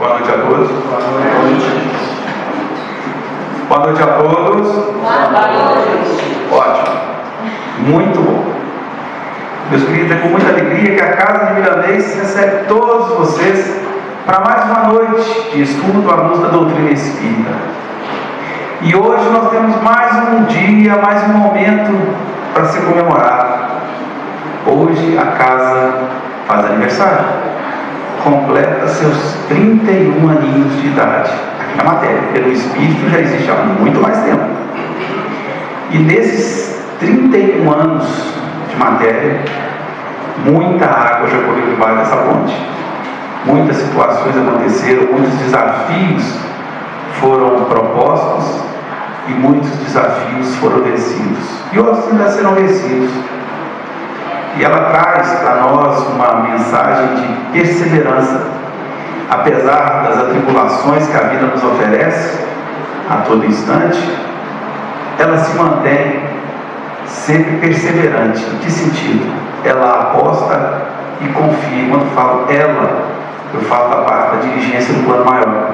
Boa noite a todos. Boa noite. Boa noite a todos. Boa noite. Ótimo. Muito bom. Meus queridos, é com muita alegria que a Casa de Milanês recebe todos vocês para mais uma noite de estudo à luz da doutrina espírita. E hoje nós temos mais um dia, mais um momento para ser comemorado. Hoje a casa faz aniversário. Completa seus 31 aninhos de idade. Aqui na matéria, pelo espírito já existe há muito mais tempo. E nesses 31 anos de matéria, muita água já correu debaixo dessa ponte. Muitas situações aconteceram, muitos desafios foram propostos e muitos desafios foram vencidos. E outros ainda serão vencidos. E ela traz para nós uma mensagem de perseverança. Apesar das atribulações que a vida nos oferece a todo instante, ela se mantém sempre perseverante. Em que sentido? Ela aposta e confia. Quando falo ela, eu falo da parte da dirigência do plano maior.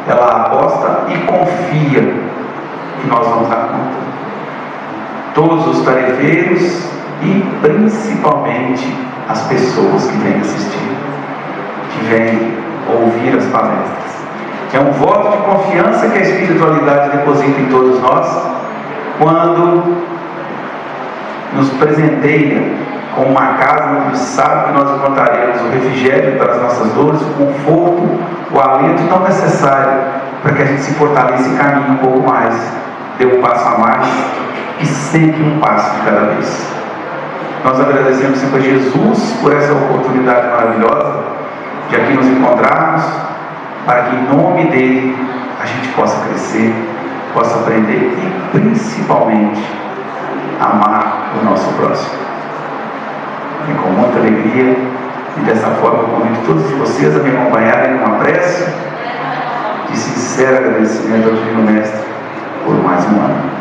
Ela aposta e confia que nós vamos dar conta. Todos os tarefeiros e principalmente as pessoas que vêm assistir, que vêm ouvir as palestras. É um voto de confiança que a espiritualidade deposita em todos nós quando nos presenteia com uma casa onde sabe que nós encontraremos o refrigério para as nossas dores, o conforto, o alento tão necessário para que a gente se fortaleça e caminhe um pouco mais, dê um passo a mais e sempre um passo de cada vez. Nós agradecemos sempre a Jesus por essa oportunidade maravilhosa de aqui nos encontrarmos, para que em nome dele a gente possa crescer, possa aprender e principalmente amar o nosso próximo. E com muita alegria, e dessa forma eu convido todos vocês a me acompanharem numa prece de sincero agradecimento ao Divino Mestre por mais um ano.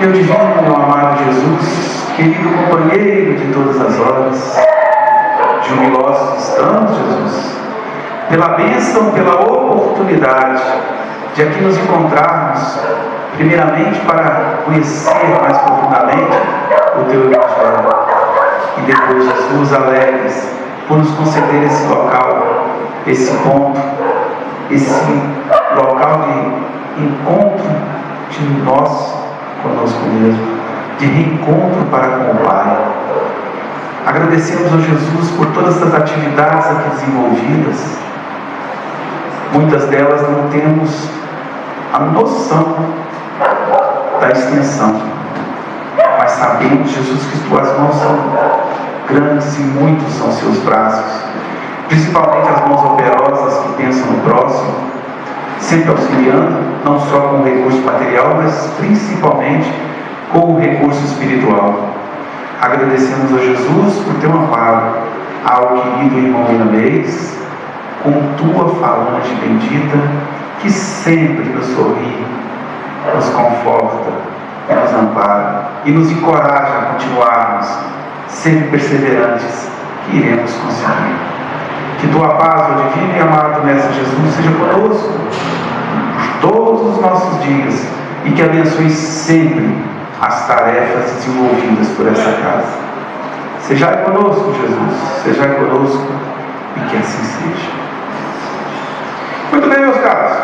Meu divino, meu amado Jesus, querido companheiro de todas as horas, jubilosos estamos, Jesus, pela bênção, pela oportunidade de aqui nos encontrarmos, primeiramente para conhecer mais profundamente o Teu Evangelho, e depois, Jesus, alegres por nos conceder esse local, esse ponto, esse local de encontro de nós conosco mesmo, de reencontro para com o Pai. Agradecemos ao Jesus por todas essas atividades aqui desenvolvidas. Muitas delas não temos a noção da extensão, mas sabemos, Jesus, que tuas mãos são grandes e muitos são seus braços, principalmente as mãos operosas que pensam no próximo, sempre auxiliando, não só com o recurso material, mas principalmente com o recurso espiritual. Agradecemos a Jesus por teu amparo, ao querido irmão Milanês, com tua falange bendita, que sempre nos sorri, nos conforta, nos ampara e nos encoraja a continuarmos sempre perseverantes, que iremos conseguir. Que tua paz, ó divino e amado Mestre Jesus, seja conosco todos os nossos dias e que abençoe sempre as tarefas desenvolvidas por essa casa. Sejai conosco, Jesus, sejai conosco e que assim seja. Muito bem, meus caros,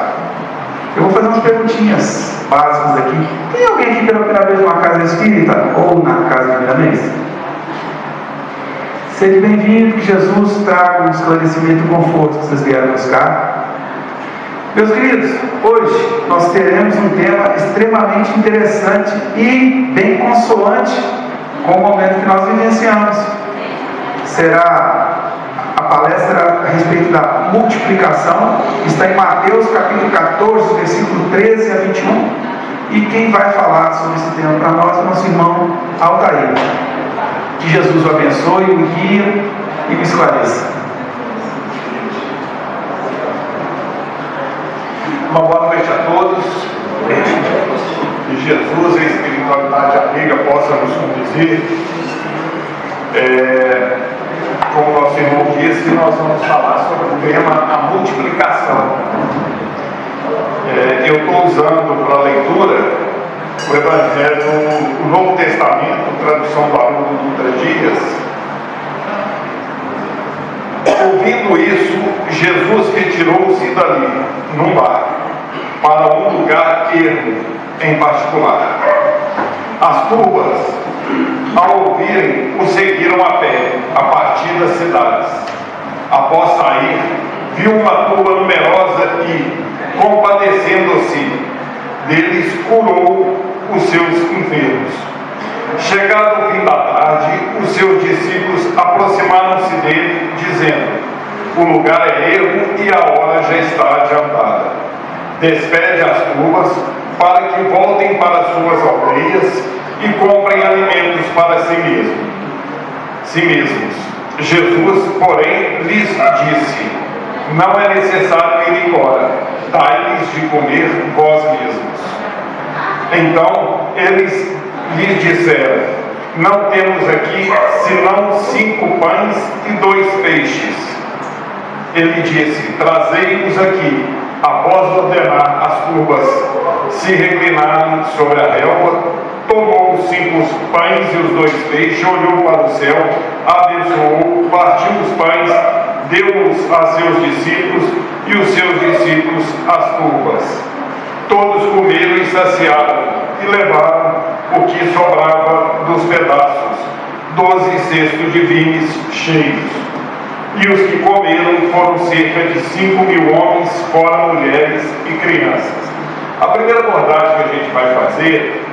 eu vou fazer umas perguntinhas básicas aqui. Tem alguém aqui pela primeira vez numa casa espírita ou na casa de Milanês? Seja bem-vindo, que Jesus traga um esclarecimento e conforto que vocês vieram buscar. Meus queridos, hoje nós teremos um tema extremamente interessante e bem consoante com o momento que nós vivenciamos. Será a palestra a respeito da multiplicação, está em Mateus capítulo 14, versículo 13 a 21, e quem vai falar sobre esse tema para nós é o nosso irmão Altair. Que Jesus o abençoe, o guie e o esclareça. Uma boa noite a todos. Que Jesus e a espiritualidade amiga possam nos conduzir. Como o nosso irmão disse, nós vamos falar sobre o tema a multiplicação. Eu estou usando para leitura o Evangelho do Novo Testamento, tradução do Haroldo Dutra Dias. Ouvindo isso, Jesus retirou-se dali, num barco, para um lugar ermo em particular. As turmas, ao ouvirem, o seguiram a pé, a partir das cidades. Após sair, viu uma turma numerosa e, compadecendo-se deles, curou os seus enfermos. Chegado o fim da tarde, os seus discípulos aproximaram-se dele, dizendo: o lugar é ermo e a hora já está adiantada. Despede as turmas para que voltem para suas aldeias e comprem alimentos para si mesmos. Jesus, porém, lhes disse: não é necessário ir embora, dai-lhes de comer vós mesmos. Então eles lhes disseram: não temos aqui senão 5 pães e 2 peixes. Ele disse: trazei-os aqui. Após ordenar as turmas se reclinarem sobre a relva, tomou os 5 pães e os 2 peixes, olhou para o céu, abençoou, partiu os pães, deu-os a seus discípulos e os seus discípulos às turmas. Todos comeram e saciaram e levaram o que sobrava dos pedaços, 12 cestos de vinhos cheios. E os que comeram foram cerca de 5.000 homens, fora mulheres e crianças. A primeira abordagem que a gente vai fazer,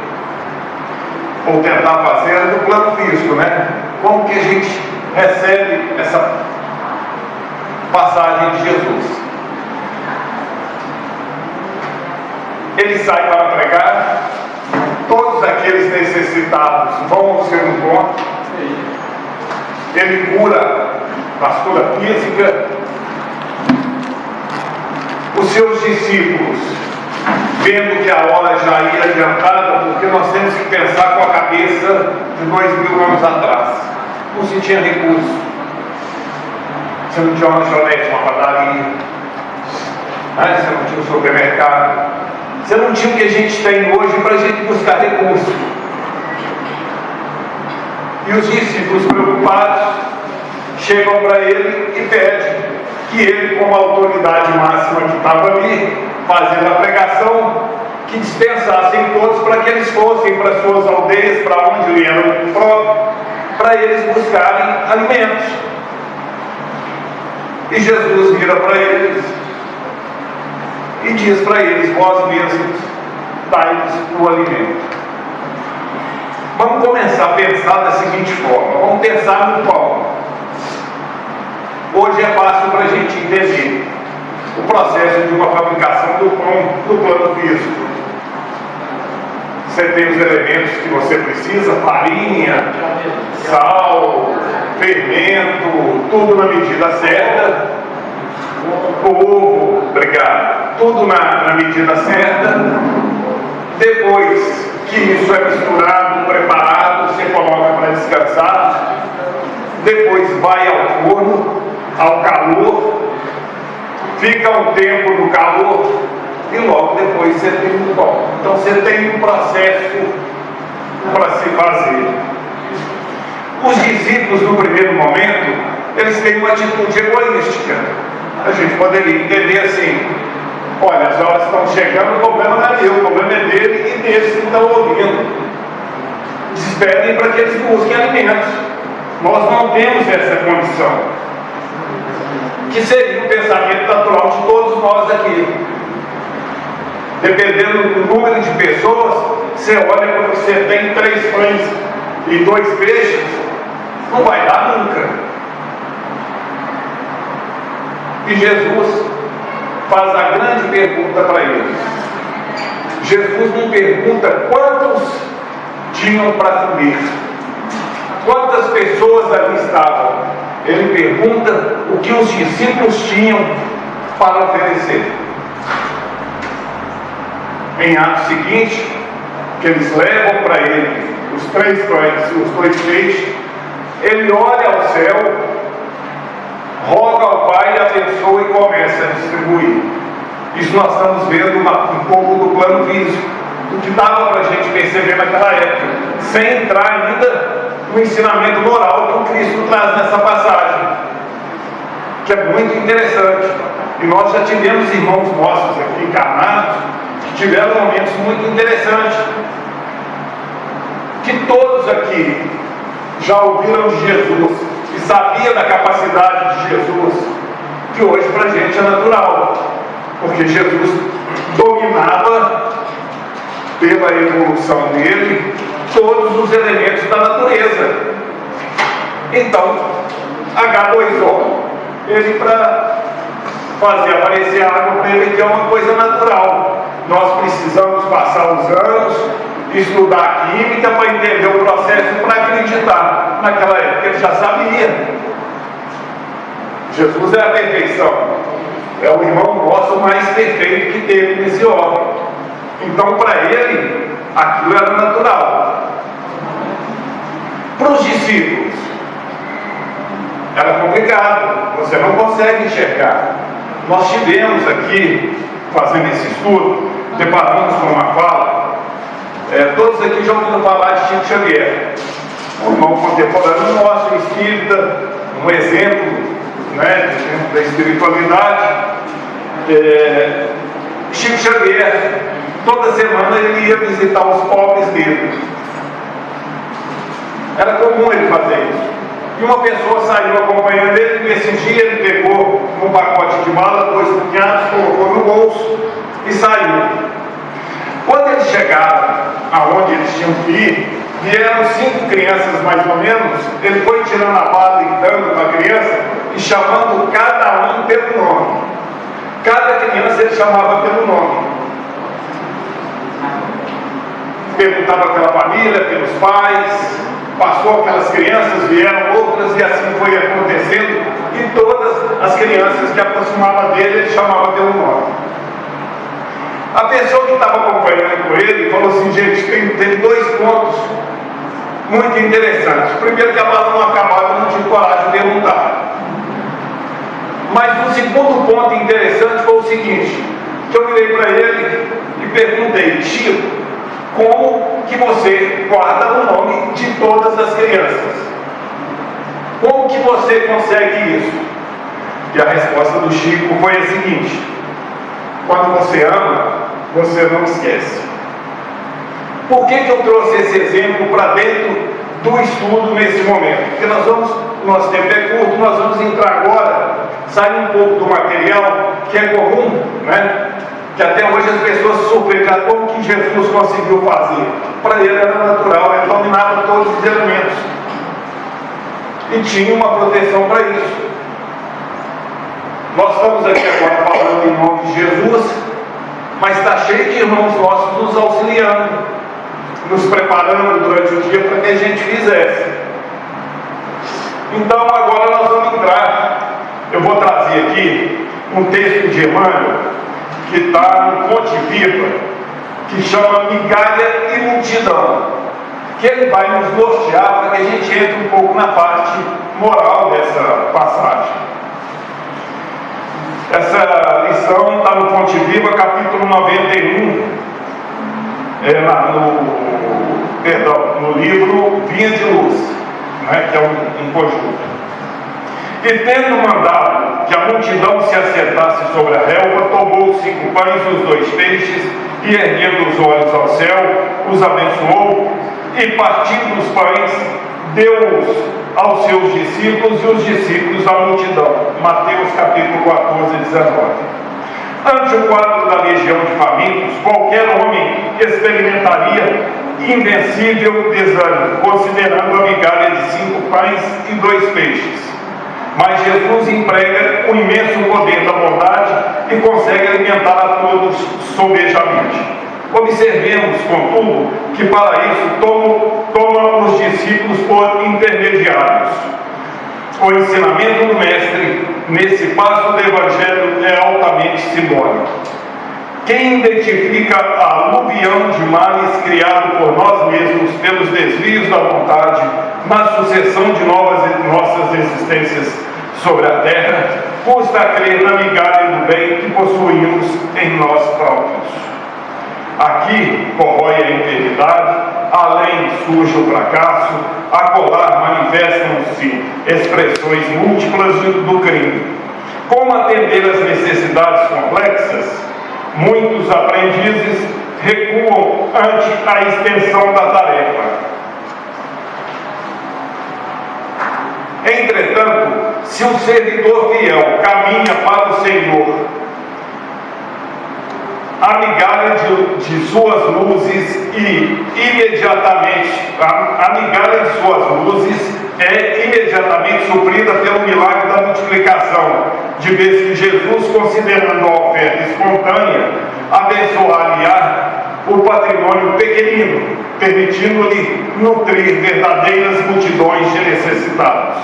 ou tentar fazer, é do plano físico, né? Como que a gente recebe essa passagem de Jesus? Ele sai para pregar, todos aqueles necessitados vão ao seu encontro, ele cura a cura física. Os seus discípulos, vendo que a hora já ia adiantada, porque nós temos que pensar com a cabeça de 2.000 anos atrás, não se tinha recurso, você não tinha uma lanchonete, uma padaria, você não tinha um supermercado, você não tinha o que a gente tem hoje para a gente buscar recurso. E os discípulos, preocupados, chegam para ele e pedem que ele, como autoridade máxima que estava ali, fazendo a pregação, que dispensassem todos para que eles fossem para suas aldeias, para onde eram próprios, para eles buscarem alimentos. E Jesus vira para eles e diz para eles: vós mesmos dai-lhes o alimento. Vamos começar a pensar da seguinte forma: vamos pensar no pão. Hoje é fácil para a gente entender o processo de uma fabricação do pão no plano físico. Você tem os elementos que você precisa: farinha, sal, fermento, tudo na medida certa. Ovo, obrigado, tudo na medida certa. Depois que isso é misturado, preparado, você coloca para descansar. Depois vai ao forno, ao calor, fica um tempo no calor e logo depois você tem o pão. Então você tem um processo para se fazer. Os discípulos, no primeiro momento, eles têm uma atitude egoística. A gente poderia entender assim: olha, as horas estão chegando, o problema não é meu, o problema é dele e deles que estão ouvindo. Despedem para que eles busquem alimentos. Nós não temos essa condição, que seria o pensamento natural de todos nós aqui. Dependendo do número de pessoas, você olha para você tem 3 pães e 2 peixes, não vai dar nunca. E Jesus faz a grande pergunta para eles. Jesus não pergunta quantos tinham para comer, quantas pessoas ali estavam. Ele pergunta o que os discípulos tinham para oferecer. Em ato seguinte, que eles levam para ele os 3 pães e os 2 peixes, ele olha ao céu roga ao Pai, abençoa e começa a distribuir. Isso nós estamos vendo um pouco do plano físico, do que dava para a gente perceber naquela época, sem entrar ainda no ensinamento moral que o Cristo traz nessa passagem, que é muito interessante. E nós já tivemos irmãos nossos aqui encarnados que tiveram momentos muito interessantes, que todos aqui já ouviram de Jesus e sabiam da capacidade de Jesus, que hoje para a gente é natural, porque Jesus dominava pela evolução dele todos os elementos da natureza. Então, H2O, ele, para fazer aparecer a água para ele, que é uma coisa natural. Nós precisamos passar os anos, estudar química para entender o processo, para acreditar. Naquela época ele já sabia. Jesus é a perfeição, é o irmão nosso mais perfeito que teve nesse órgão. Então, para ele, aquilo era natural. Para os discípulos, era complicado, você não consegue enxergar. Nós tivemos aqui, fazendo esse estudo, deparamos com uma fala, todos aqui já ouviram falar de Chico Xavier, um irmão contemporâneo nosso, espírita, um exemplo, né, da espiritualidade. Chico Xavier, toda semana ele ia visitar os pobres dele. Era comum ele fazer isso. E uma pessoa saiu acompanhando ele, nesse dia ele pegou um pacote de bala, 2 punhados, colocou no bolso e saiu. Quando eles chegaram aonde eles tinham que ir, vieram 5 crianças mais ou menos, ele foi tirando a bala e dando para a criança e chamando cada um pelo nome. Cada criança ele chamava pelo nome. Perguntava pela família, pelos pais, passou aquelas crianças, vieram outras e assim foi acontecendo, e todas as crianças que aproximavam dele, ele chamava pelo nome. A pessoa que estava acompanhando com ele falou assim: gente, tem 2 pontos muito interessantes. Primeiro, que a bala não acabava, eu não tive coragem de perguntar. Mas o segundo ponto interessante foi o seguinte, que eu virei para ele e perguntei: Chico, como que você guarda o nome de todas as crianças? Como que você consegue isso? E a resposta do Chico foi a seguinte: quando você ama, você não esquece. Por que eu trouxe esse exemplo para dentro do estudo nesse momento? Porque nosso tempo é curto, nós vamos entrar agora, sair um pouco do material que é comum, né? Que até hoje as pessoas se surpreendem como que Jesus conseguiu fazer. Para ele era natural, ele dominava todos os elementos e tinha uma proteção para isso. Nós estamos aqui agora falando em nome de Jesus, mas está cheio de irmãos nossos nos auxiliando, nos preparando durante o dia para que a gente fizesse. Então agora nós vamos entrar. Eu vou trazer aqui um texto de Emmanuel que está no Fonte Viva, que chama Migalha e Multidão, que ele vai nos nortear para que a gente entre um pouco na parte moral dessa passagem. Essa lição está no Fonte Viva, capítulo 91, no livro Vinha de Luz, né, que é um conjunto. E tendo mandado que a multidão se assentasse sobre a relva, tomou os 5 pães e os 2 peixes, e erguendo os olhos ao céu, os abençoou, e partindo os pães, deu-os aos seus discípulos, e os discípulos à multidão. Mateus capítulo 14, 19. Ante o quadro da legião de famintos, qualquer homem experimentaria invencível desânimo, considerando a migalha de 5 pães e 2 peixes. Mas Jesus emprega o imenso poder da bondade e consegue alimentar a todos sobejamente. Observemos, contudo, que para isso toma os discípulos por intermediários. O ensinamento do Mestre, nesse passo do Evangelho, é altamente simbólico. Quem identifica a aluvião de males criado por nós mesmos pelos desvios da vontade, na sucessão de nossas existências sobre a terra, custa a crer na migalha do bem que possuímos em nós próprios. Aqui corrói a enfermidade, além surge o fracasso, acolá manifestam-se expressões múltiplas do crime. Como atender às necessidades complexas? Muitos aprendizes recuam ante a extensão da tarefa. Entretanto, se o servidor fiel caminha para o Senhor, a migalha de suas luzes e imediatamente, a migalha de suas luzes é imediatamente suprida pelo milagre da multiplicação, de vez que Jesus, considerando a oferta espontânea, abençoar-lhe o patrimônio pequenino, permitindo-lhe nutrir verdadeiras multidões de necessitados.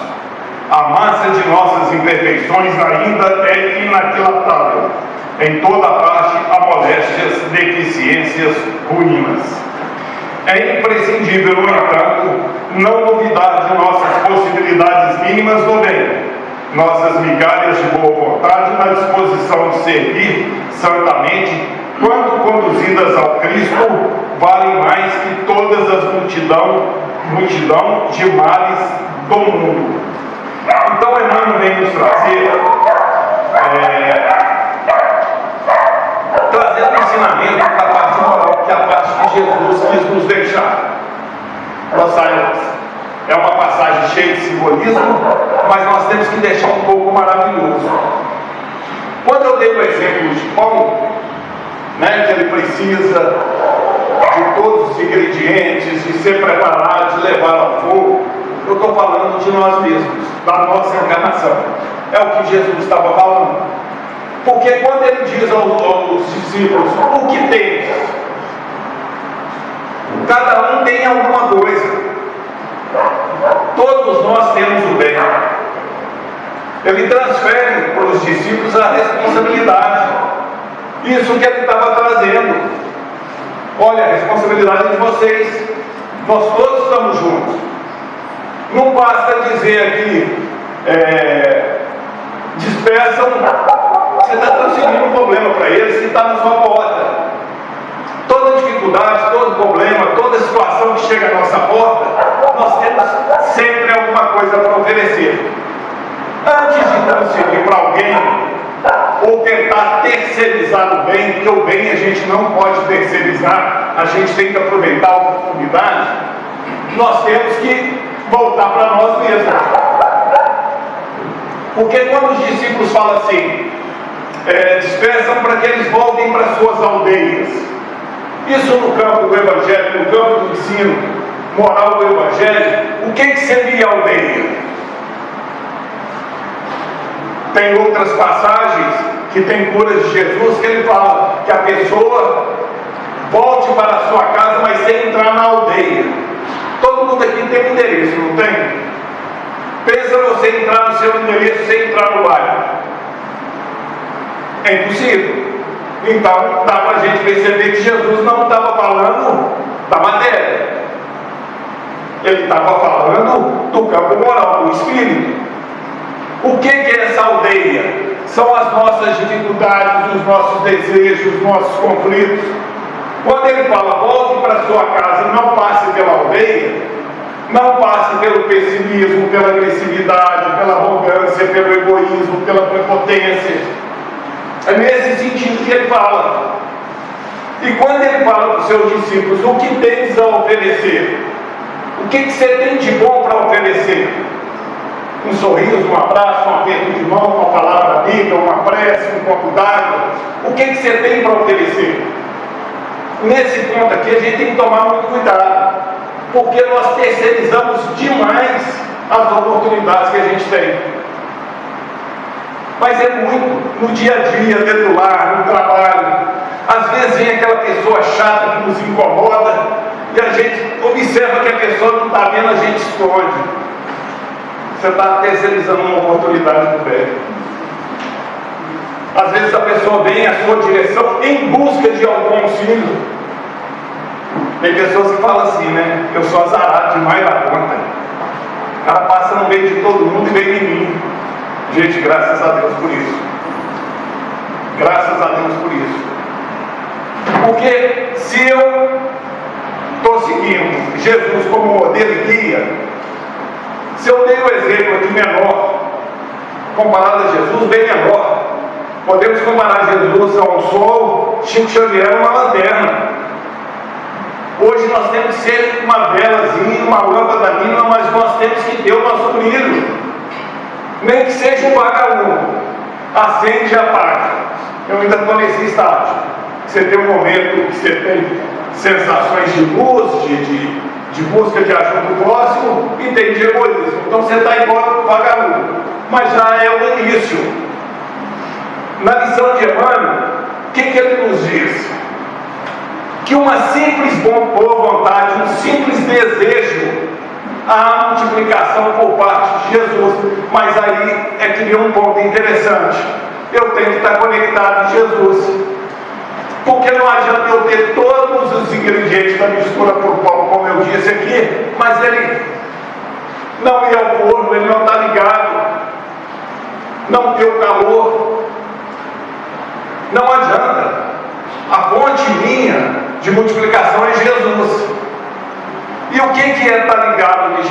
A massa de nossas imperfeições ainda é inaquilatável. Em toda parte há moléstias, deficiências, ruínas. É imprescindível, no entanto, não duvidar de nossas possibilidades mínimas no bem, nossas migalhas de boa vontade na disposição de servir santamente, quando conduzidas ao Cristo, valem mais que todas as multidão de males do mundo. Então, Emmanuel vem nos trazendo um ensinamento da parte moral, que é a parte que Jesus quis nos deixar. Nós sabemos, é uma passagem cheia de simbolismo, mas nós temos que deixar um pouco maravilhoso. Quando eu dei o exemplo de pão, que ele precisa de todos os ingredientes, de ser preparado, de levar ao fogo, eu estou falando de nós mesmos, da nossa encarnação. É o que Jesus estava falando. Porque quando ele diz aos discípulos, o que tens? Cada um tem alguma coisa. Todos nós temos o bem. Ele transfere para os discípulos a responsabilidade. Isso que ele estava trazendo. Olha, a responsabilidade é de vocês. Nós todos estamos juntos. Não basta dizer aqui, dispersam, você está transferindo um problema para eles que está na sua porta. Toda dificuldade, todo problema, toda situação que chega à nossa porta, nós temos sempre alguma coisa para oferecer. Antes de transferir para alguém, ou tentar terceirizar o bem, porque o bem a gente não pode terceirizar, a gente tem que aproveitar a oportunidade, nós temos que voltar para nós mesmos. Porque quando os discípulos falam assim, dispersam para que eles voltem para suas aldeias, isso no campo do Evangelho, no campo do ensino moral do Evangelho, o que seria a aldeia? Tem outras passagens que tem curas de Jesus que ele fala que a pessoa volte para a sua casa, mas sem entrar na aldeia. Todo mundo aqui tem endereço, não tem? Pensa você entrar no seu endereço sem entrar no bairro. É impossível. Então dá para a gente perceber que Jesus não estava falando da matéria. Ele estava falando do campo moral, do espírito. O que é essa aldeia? São as nossas dificuldades, os nossos desejos, os nossos conflitos. Quando ele fala, volte para sua casa e não passe pela aldeia, não passe pelo pessimismo, pela agressividade, pela arrogância, pelo egoísmo, pela prepotência. É nesse sentido que ele fala. E quando ele fala para os seus discípulos, o que tens a oferecer? O que você tem de bom para oferecer? Um sorriso, um abraço, um aperto de mão, uma palavra amiga, uma prece, um copo d'água. O que você tem para oferecer? Nesse ponto aqui a gente tem que tomar muito cuidado, porque nós terceirizamos demais as oportunidades que a gente tem. Mas é muito, no dia a dia, dentro do lar, no trabalho. Às vezes vem aquela pessoa chata que nos incomoda e a gente observa que a pessoa não está vendo, a gente esconde. Você está terceirizando uma oportunidade do bem. Às vezes a pessoa vem à sua direção em busca de algum auxílio. Tem pessoas que falam assim, eu sou azarado demais da conta. O cara passa no meio de todo mundo e vem em mim. Gente, graças a Deus por isso. Graças a Deus por isso. Porque se eu estou seguindo Jesus como modelo e guia, se eu dei o exemplo aqui menor, comparado a Jesus, bem menor, podemos comparar Jesus a um sol, Chico Xavier a uma lanterna. Hoje nós temos que ser uma velazinha, uma lâmpada mínima, mas nós temos que ter o nosso brilho. Nem que seja um vagalume, acende e apaga. Eu ainda estou nesse estágio. Você tem um momento que você tem sensações de luz, de busca de ajuda do próximo, e tem de egoísmo. Então você está igual vagalume. Mas já é o início. Na lição de Emmanuel, o que ele nos diz? Que uma simples boa vontade, um simples desejo, há multiplicação por parte de Jesus. Mas aí é que vem um ponto interessante. Eu tenho que estar conectado a Jesus. Porque não adianta eu ter todos os ingredientes da mistura por pão, como eu disse aqui, mas ele não ir ao forno, ele não está ligado, não ter o calor. Não adianta. A fonte minha de multiplicação é Jesus. E o que é estar ligado de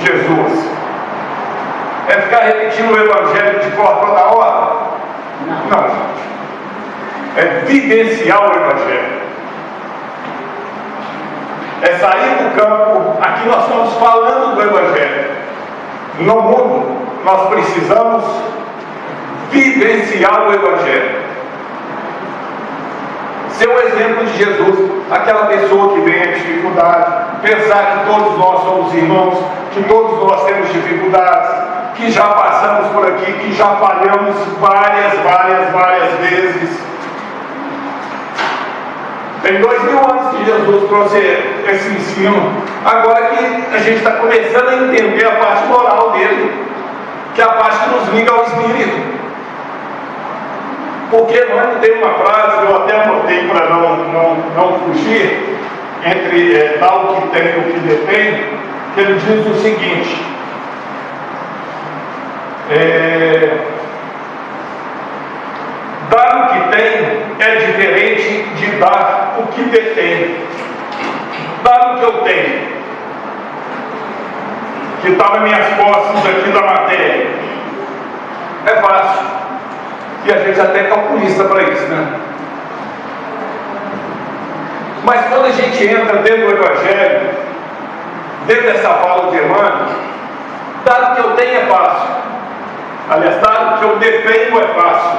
Jesus? É ficar repetindo o Evangelho de cor toda hora? Não. É vivenciar o Evangelho. É sair do campo. Aqui nós estamos falando do Evangelho. No mundo, nós precisamos vivenciar o Evangelho. Ser o exemplo de Jesus, aquela pessoa que vem a dificuldade, pensar que todos nós somos irmãos, que todos nós temos dificuldades, que já passamos por aqui, que já falhamos várias vezes. Tem 2000 anos que Jesus trouxe esse ensino. Agora que a gente está começando a entender a parte moral dele, que é a parte que nos liga ao Espírito. Porque Emmanuel tem uma frase, eu até anotei para não fugir, entre dar o que tem e o que detém, que ele diz o seguinte: dar o que tem é diferente de dar o que detém. Dar o que eu tenho, que está nas minhas costas aqui da matéria, é fácil. E a gente até é calculista para isso, né? Mas quando a gente entra dentro do Evangelho, dentro dessa fala de Emmanuel, dar o que eu tenho é fácil. Aliás, dar o que eu detenho é fácil.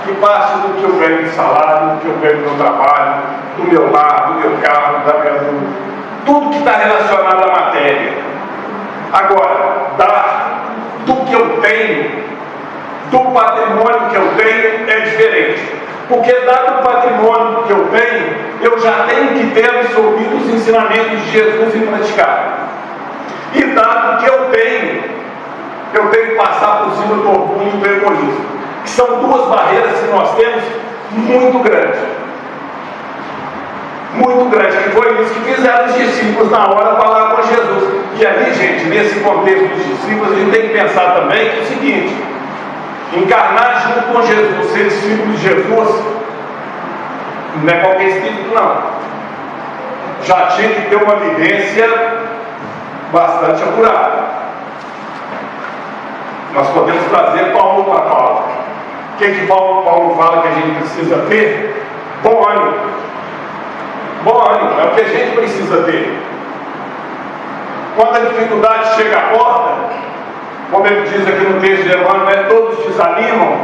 Que parte do que eu ganho de salário, do que eu ganho do meu trabalho, do meu lar, do meu carro, da minha vida, tudo que está relacionado à matéria. Agora, dar do que eu tenho, do patrimônio que eu tenho, é diferente. Porque dado o patrimônio que eu tenho, eu já tenho que ter absorvido os ensinamentos de Jesus e praticar. E dado o que eu tenho que passar por cima do orgulho e do egoísmo, que são duas barreiras que nós temos muito grandes. Muito grande, que foi isso que fizeram os discípulos na hora de falar com Jesus. E ali, gente, nesse contexto dos discípulos, a gente tem que pensar também que é o seguinte: encarnar junto com Jesus, ser discípulo de Jesus, não é qualquer espírito, não. Já tinha que ter uma vivência bastante apurada. Nós podemos trazer Paulo para Paulo. O que Paulo fala que a gente precisa ter? Bom ânimo. Bom ânimo, é o que a gente precisa ter. Quando a dificuldade chega à porta, como ele diz aqui no texto de Emmanuel, todos desanimam,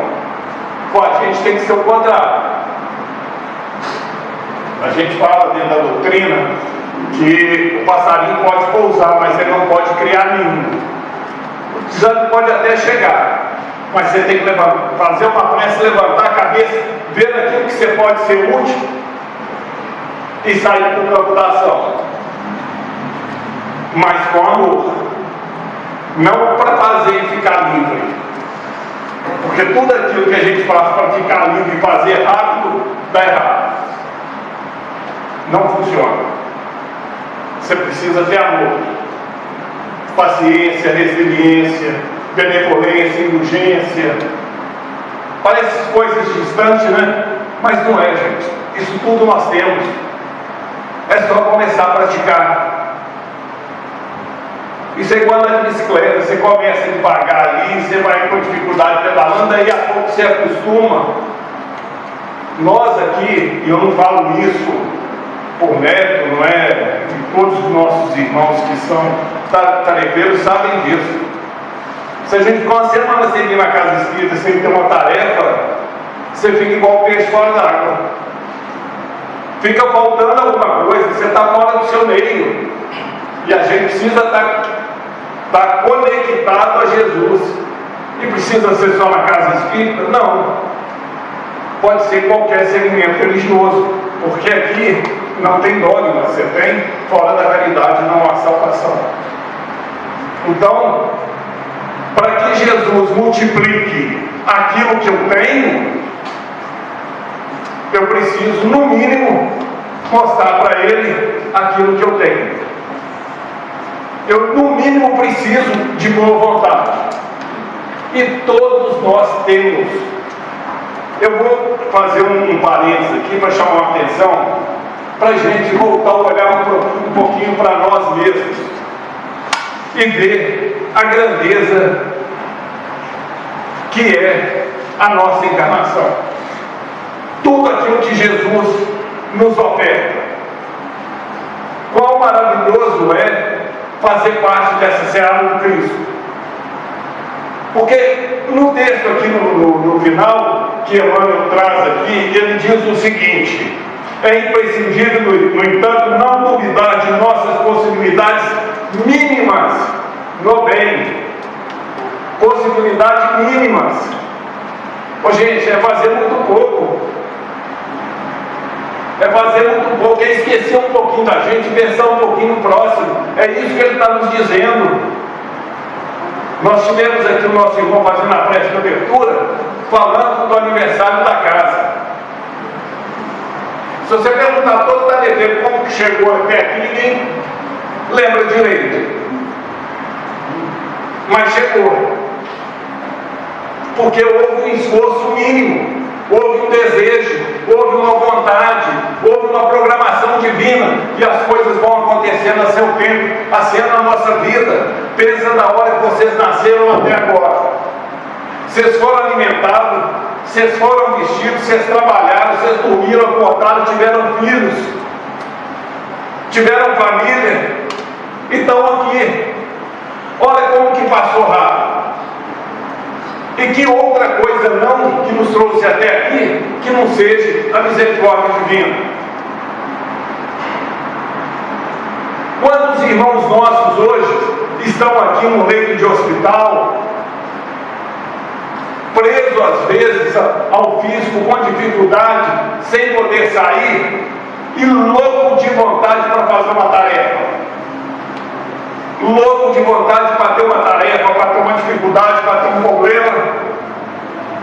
a gente tem que ser o contrário. A gente fala dentro da doutrina que o passarinho pode pousar, mas ele não pode criar ninho. O desânimo pode até chegar, mas você tem que fazer uma prece, levantar a cabeça, ver aquilo que você pode ser útil e sair para o campo da ação. Mas com amor. Não para fazer e ficar livre. Porque tudo aquilo que a gente faz para ficar livre e fazer rápido, dá errado. Não funciona. Você precisa ter amor, paciência, resiliência, benevolência, indulgência. Parece coisas distantes, né? Mas não é, gente. Isso tudo nós temos. É só começar a praticar. Isso é igual na bicicleta. Você começa devagar ali, você vai com dificuldade pedalando, daí a pouco você acostuma. Nós aqui, e eu não falo isso por mérito, não é? Todos os nossos irmãos que são tarefeiros sabem disso. Se a gente ficou uma semana sem ir na casa espírita, sem ter uma tarefa, você fica igual peixe fora d'água. Fica faltando alguma coisa, você está fora do seu meio. E a gente precisa estar conectado a Jesus. E precisa ser só na casa espírita? Não. Pode ser qualquer segmento religioso, porque aqui não tem dogma, você tem fora da caridade não há salvação. Então, para que Jesus multiplique aquilo que eu tenho, eu preciso, no mínimo, mostrar para Ele aquilo que eu tenho. Eu, no mínimo, preciso de boa vontade. E todos nós temos. Eu vou fazer um parênteses aqui para chamar a atenção, para a gente voltar a olhar um pouquinho para nós mesmos e ver a grandeza que é a nossa encarnação. Tudo aquilo que Jesus nos oferta. Quão maravilhoso é fazer parte dessa seara do Cristo. Porque no texto aqui no final, que Emmanuel traz aqui, ele diz o seguinte: é imprescindível, no entanto, não duvidar de nossas possibilidades mínimas no bem. Possibilidades mínimas. Ô, gente, é fazer muito pouco. É fazer muito pouco, é esquecer um pouquinho da gente, pensar um pouquinho no próximo. É isso que ele está nos dizendo. Nós tivemos aqui o nosso irmão fazendo a prece de abertura, falando do aniversário da casa. Se você perguntar todo tarefeiro como que chegou até aqui, ninguém lembra direito. Mas chegou. Porque houve um esforço mínimo, houve um desejo, houve uma vontade, houve uma programação divina, e as coisas vão acontecendo a seu tempo, assim é na nossa vida. Pensa na hora que vocês nasceram até agora. Vocês foram alimentados, vocês foram vestidos, vocês trabalharam, vocês dormiram, acordaram, tiveram filhos, tiveram família, e estão aqui. Olha como que passou rápido. E que outra coisa não que nos trouxe até aqui, que não seja a misericórdia divina. Quantos irmãos nossos hoje estão aqui no leito de hospital, presos às vezes ao físico, com dificuldade, sem poder sair, e louco de vontade para fazer uma tarefa. Louco de vontade para ter uma tarefa, para ter uma dificuldade, para ter um problema,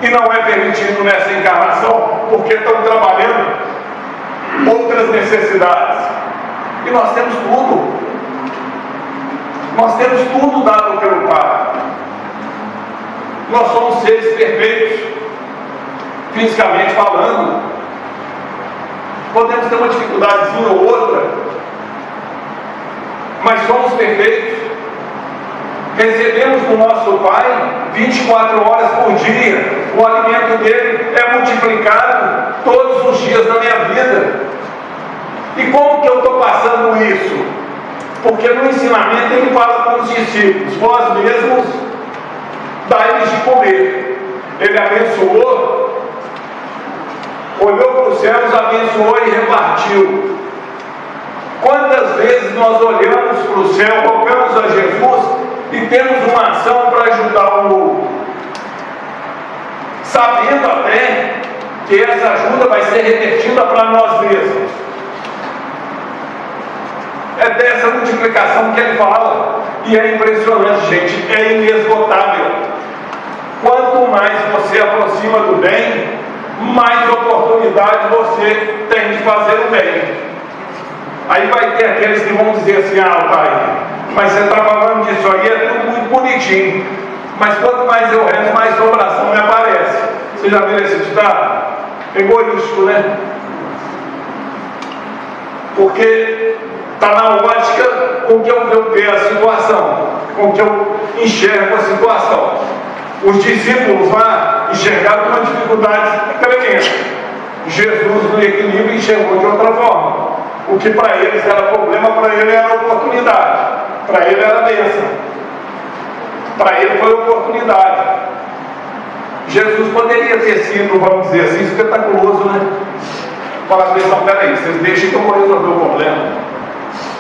e não é permitido nessa encarnação, porque estão trabalhando outras necessidades. E nós temos tudo. Nós temos tudo dado pelo Pai. Nós somos seres perfeitos, fisicamente falando. Podemos ter uma dificuldadezinha ou outra, mas somos perfeitos. Recebemos do nosso Pai 24 horas por dia. O alimento dele é multiplicado todos os dias da minha vida. E como que eu estou passando isso? Porque no ensinamento ele fala com os discípulos: vós mesmos dai-lhes de comer. Ele abençoou, olhou para os céus, abençoou e repartiu. Quantas vezes nós olhamos para o céu, rogamos a Jesus e temos uma ação para ajudar o outro, sabendo até que essa ajuda vai ser revertida para nós mesmos? É dessa multiplicação que ele fala, e é impressionante, gente, é inesgotável. Quanto mais você aproxima do bem, mais oportunidade você tem de fazer o bem. Aí vai ter aqueles que vão dizer assim: ah, pai, mas você está falando disso aí, é tudo muito bonitinho, Mas quanto mais eu rezo, mais sobração me aparece. Você já viu esse ditado? Egoístico, né? Porque está na ótica com que eu vejo a situação, com que eu enxergo a situação. Os discípulos lá enxergaram uma dificuldade tremenda. Jesus, no equilíbrio, enxergou de outra forma. O que para eles era problema, para ele era oportunidade. Para ele era bênção. Para ele foi oportunidade. Jesus poderia ter sido, vamos dizer assim, espetaculoso, né? Falar assim, não, peraí, vocês deixem que eu vou resolver o problema.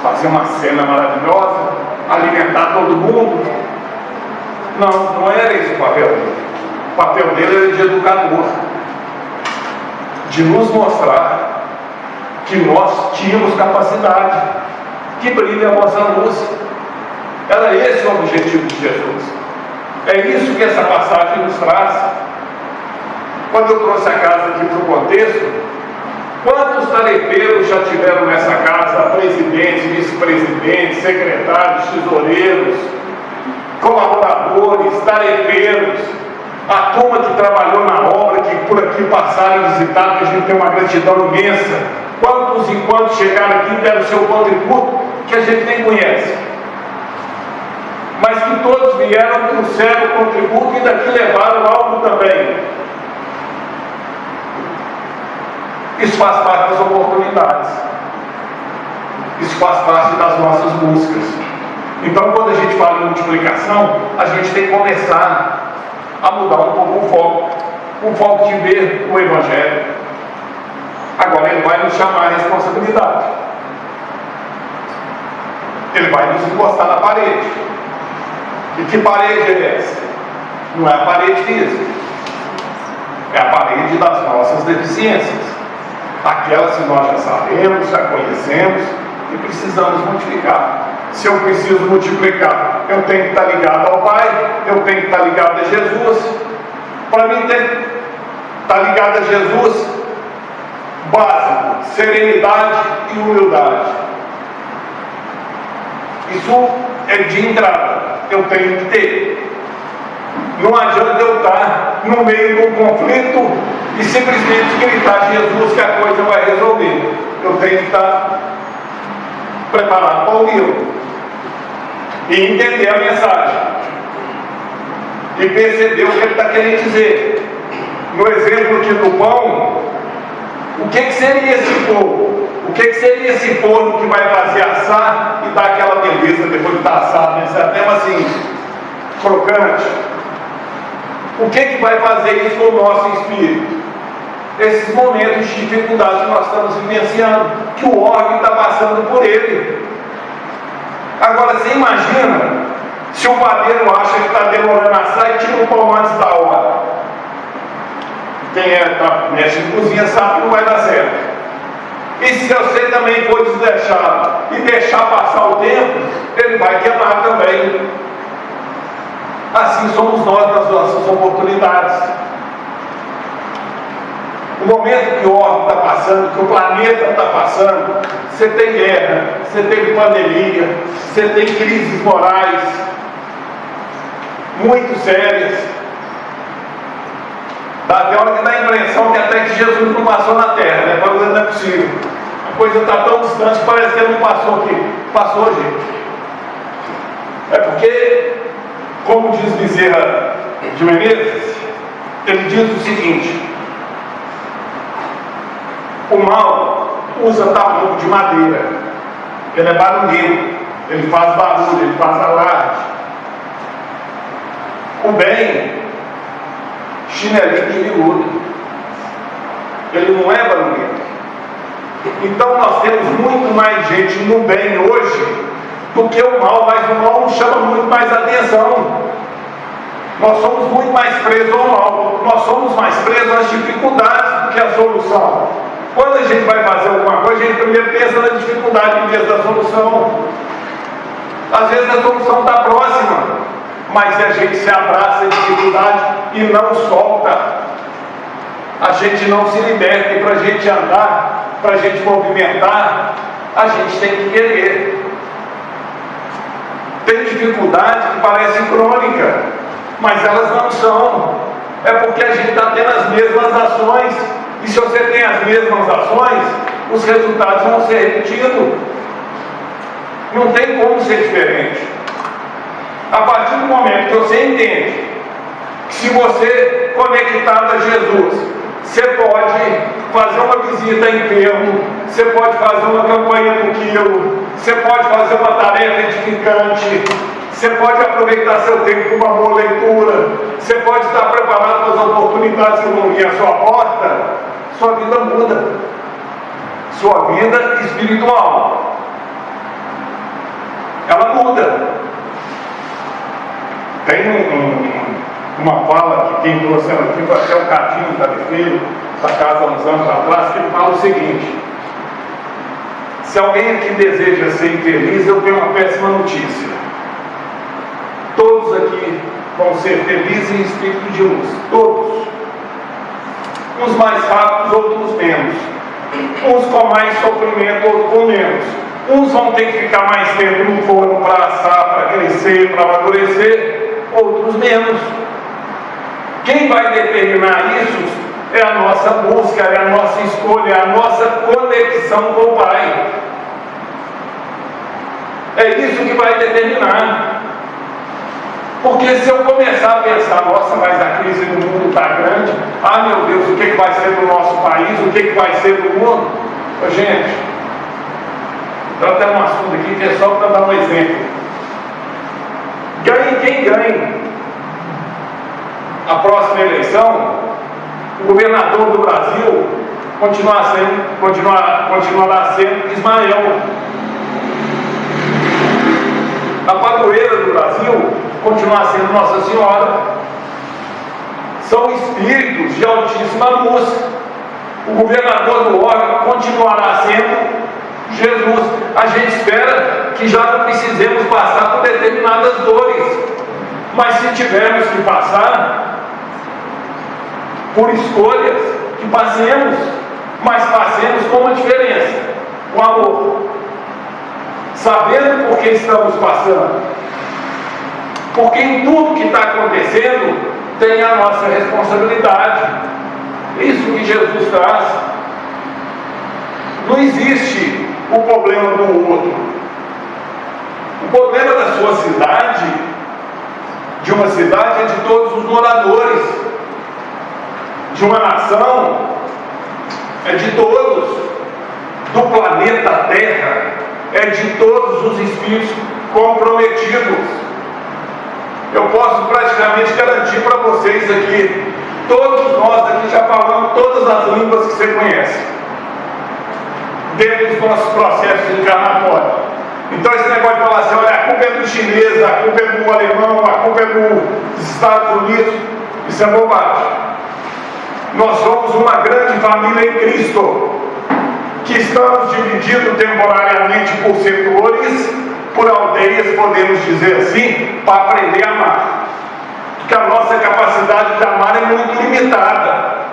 Fazer uma cena maravilhosa, alimentar todo mundo. Não era esse o papel dele. O papel dele era de educador, de nos mostrar que nós tínhamos capacidade, que brilha a nossa luz. Era esse o objetivo de Jesus. É isso que essa passagem nos traz. Quando eu trouxe a casa aqui para o contexto, quantos tarefeiros já tiveram nessa casa? Presidentes, vice-presidentes, secretários, tesoureiros, colaboradores, tarefeiros, a turma que trabalhou na obra, que por aqui passaram e visitaram, que a gente tem uma gratidão imensa. Quantos e quantos chegaram aqui e deram o seu contributo que a gente nem conhece, mas que todos vieram, trouxeram o contributo e daqui levaram algo também. Isso faz parte das oportunidades, isso faz parte das nossas buscas. Então, quando a gente fala em multiplicação, a gente tem que começar a mudar um pouco o foco de ver o Evangelho. Agora ele vai nos chamar a responsabilidade, ele vai nos encostar na parede. E que parede é essa? Não é a parede física, é a parede das nossas deficiências, aquelas que nós já sabemos, já conhecemos e precisamos multiplicar. Se eu preciso multiplicar, eu tenho que estar ligado ao Pai, eu tenho que estar ligado a Jesus. Para mim, estar ligado a Jesus, básico, serenidade e humildade. Isso é de entrada, eu tenho que ter. Não adianta eu estar no meio de um conflito e simplesmente gritar Jesus que a coisa vai resolver. Eu tenho que estar preparado para ouvi-lo e entender a mensagem e perceber o que ele está querendo dizer. No exemplo aqui do pão, o que seria esse fogo? O que seria esse forno que vai fazer assar e dar aquela beleza depois de estar assado, né? Até assim, crocante. O que vai fazer isso com o nosso espírito? Esses momentos de dificuldade que nós estamos vivenciando, que o órgão está passando por ele. Agora, você imagina se o padeiro acha que está demorando a assar e tira o pão antes da hora. Quem mexe em cozinha sabe que não vai dar certo. E se você também for desleixado e deixar passar o tempo, ele vai queimar também. Assim somos nós nas nossas oportunidades. O momento que o órgão está passando, que o planeta está passando, você tem guerra, você tem pandemia, você tem crises morais muito sérias. Dá até hora que dá a impressão que até que Jesus não passou na terra, né? Não é possível. A coisa está tão distante que parece que ele não passou aqui. Passou, gente. É porque, como diz Bezerra de Menezes, ele diz o seguinte: o mal usa tamanco de madeira, ele é barulhento, ele faz barulho, ele faz alarde. O bem, chinelinho de miúdo, ele não é barulhento. Então nós temos muito mais gente no bem hoje do que o mal, mas o mal nos chama muito mais atenção. Nós somos muito mais presos ao mal, nós somos mais presos às dificuldades do que à solução. Quando a gente vai fazer alguma coisa, a gente primeiro pensa na dificuldade em vez da solução. Às vezes a solução está próxima, mas a gente se abraça em dificuldade e não solta. A gente não se liberta, e para a gente andar, para a gente movimentar, a gente tem que querer. Tem dificuldade que parece crônica, mas elas não são. É porque a gente está tendo as mesmas ações, e se você tem as mesmas ações, os resultados vão ser repetidos. Não tem como ser diferente. A partir do momento que você entende que se você conectado a Jesus, você pode fazer uma visita em enfermo, você pode fazer uma campanha do quilo, você pode fazer uma tarefa edificante, você pode aproveitar seu tempo com uma boa leitura, você pode estar preparado para as oportunidades que vão vir à sua porta, sua vida muda. Sua vida espiritual, ela muda. Tem uma fala que quem trouxe ela aqui foi até o Cadinho Tarefeiro, da casa há uns anos atrás, que ele fala o seguinte: se alguém aqui deseja ser infeliz, eu tenho uma péssima notícia. Todos aqui vão ser felizes em espírito de luz. Todos. Uns mais rápidos, outros menos. Uns com mais sofrimento, outros com menos. Uns vão ter que ficar mais tempo no forno para assar, para crescer, para amadurecer, outros menos. Quem vai determinar isso é a nossa busca, é a nossa escolha, é a nossa conexão com o Pai. É isso que vai determinar. Porque se eu começar a pensar, nossa, mas a crise no mundo está grande, ah meu Deus, o que vai ser do nosso país, o que vai ser do mundo? Ô, gente, então tem um assunto aqui que é só para dar um exemplo. Ganhe quem ganhe a próxima eleição, o governador do Brasil continuará sendo Ismael. A padroeira do Brasil continuar sendo Nossa Senhora. São espíritos de altíssima luz. O governador do órgão continuará sendo Jesus. A gente espera que já não precisemos passar por determinadas dores, mas se tivermos que passar por escolhas, que passemos, mas passemos com uma diferença: com amor, sabendo por que estamos passando. Porque em tudo que está acontecendo tem a nossa responsabilidade. Isso que Jesus traz. Não existe o problema do outro. O problema da sua cidade, de uma cidade, é de todos os moradores. De uma nação, é de todos. Do planeta Terra, é de todos os espíritos comprometidos. Eu posso praticamente garantir para vocês aqui, todos nós aqui já falamos todas as línguas que você conhece, dentro dos nossos processos encarnatórios. Então esse negócio de falar assim, olha, a culpa é do chinês, a culpa é do alemão, a culpa é dos Estados Unidos, isso é bobagem. Nós somos uma grande família em Cristo, que estamos divididos temporariamente por setores, por aldeias, podemos dizer assim, para aprender a amar. Porque a nossa capacidade de amar é muito limitada.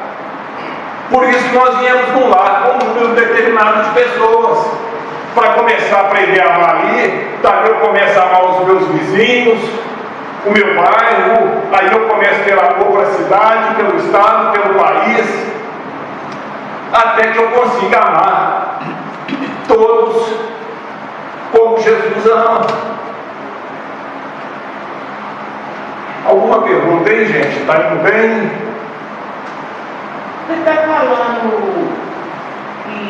Por isso nós viemos num lar com um número determinado de pessoas. Para começar a aprender a amar ali, daí eu começo a amar os meus vizinhos, o meu bairro, aí eu começo a ter amor para a cidade, pelo estado, pelo país, até que eu consiga amar todos como Jesus ama. Alguma pergunta aí, gente? Está indo bem? Você está falando que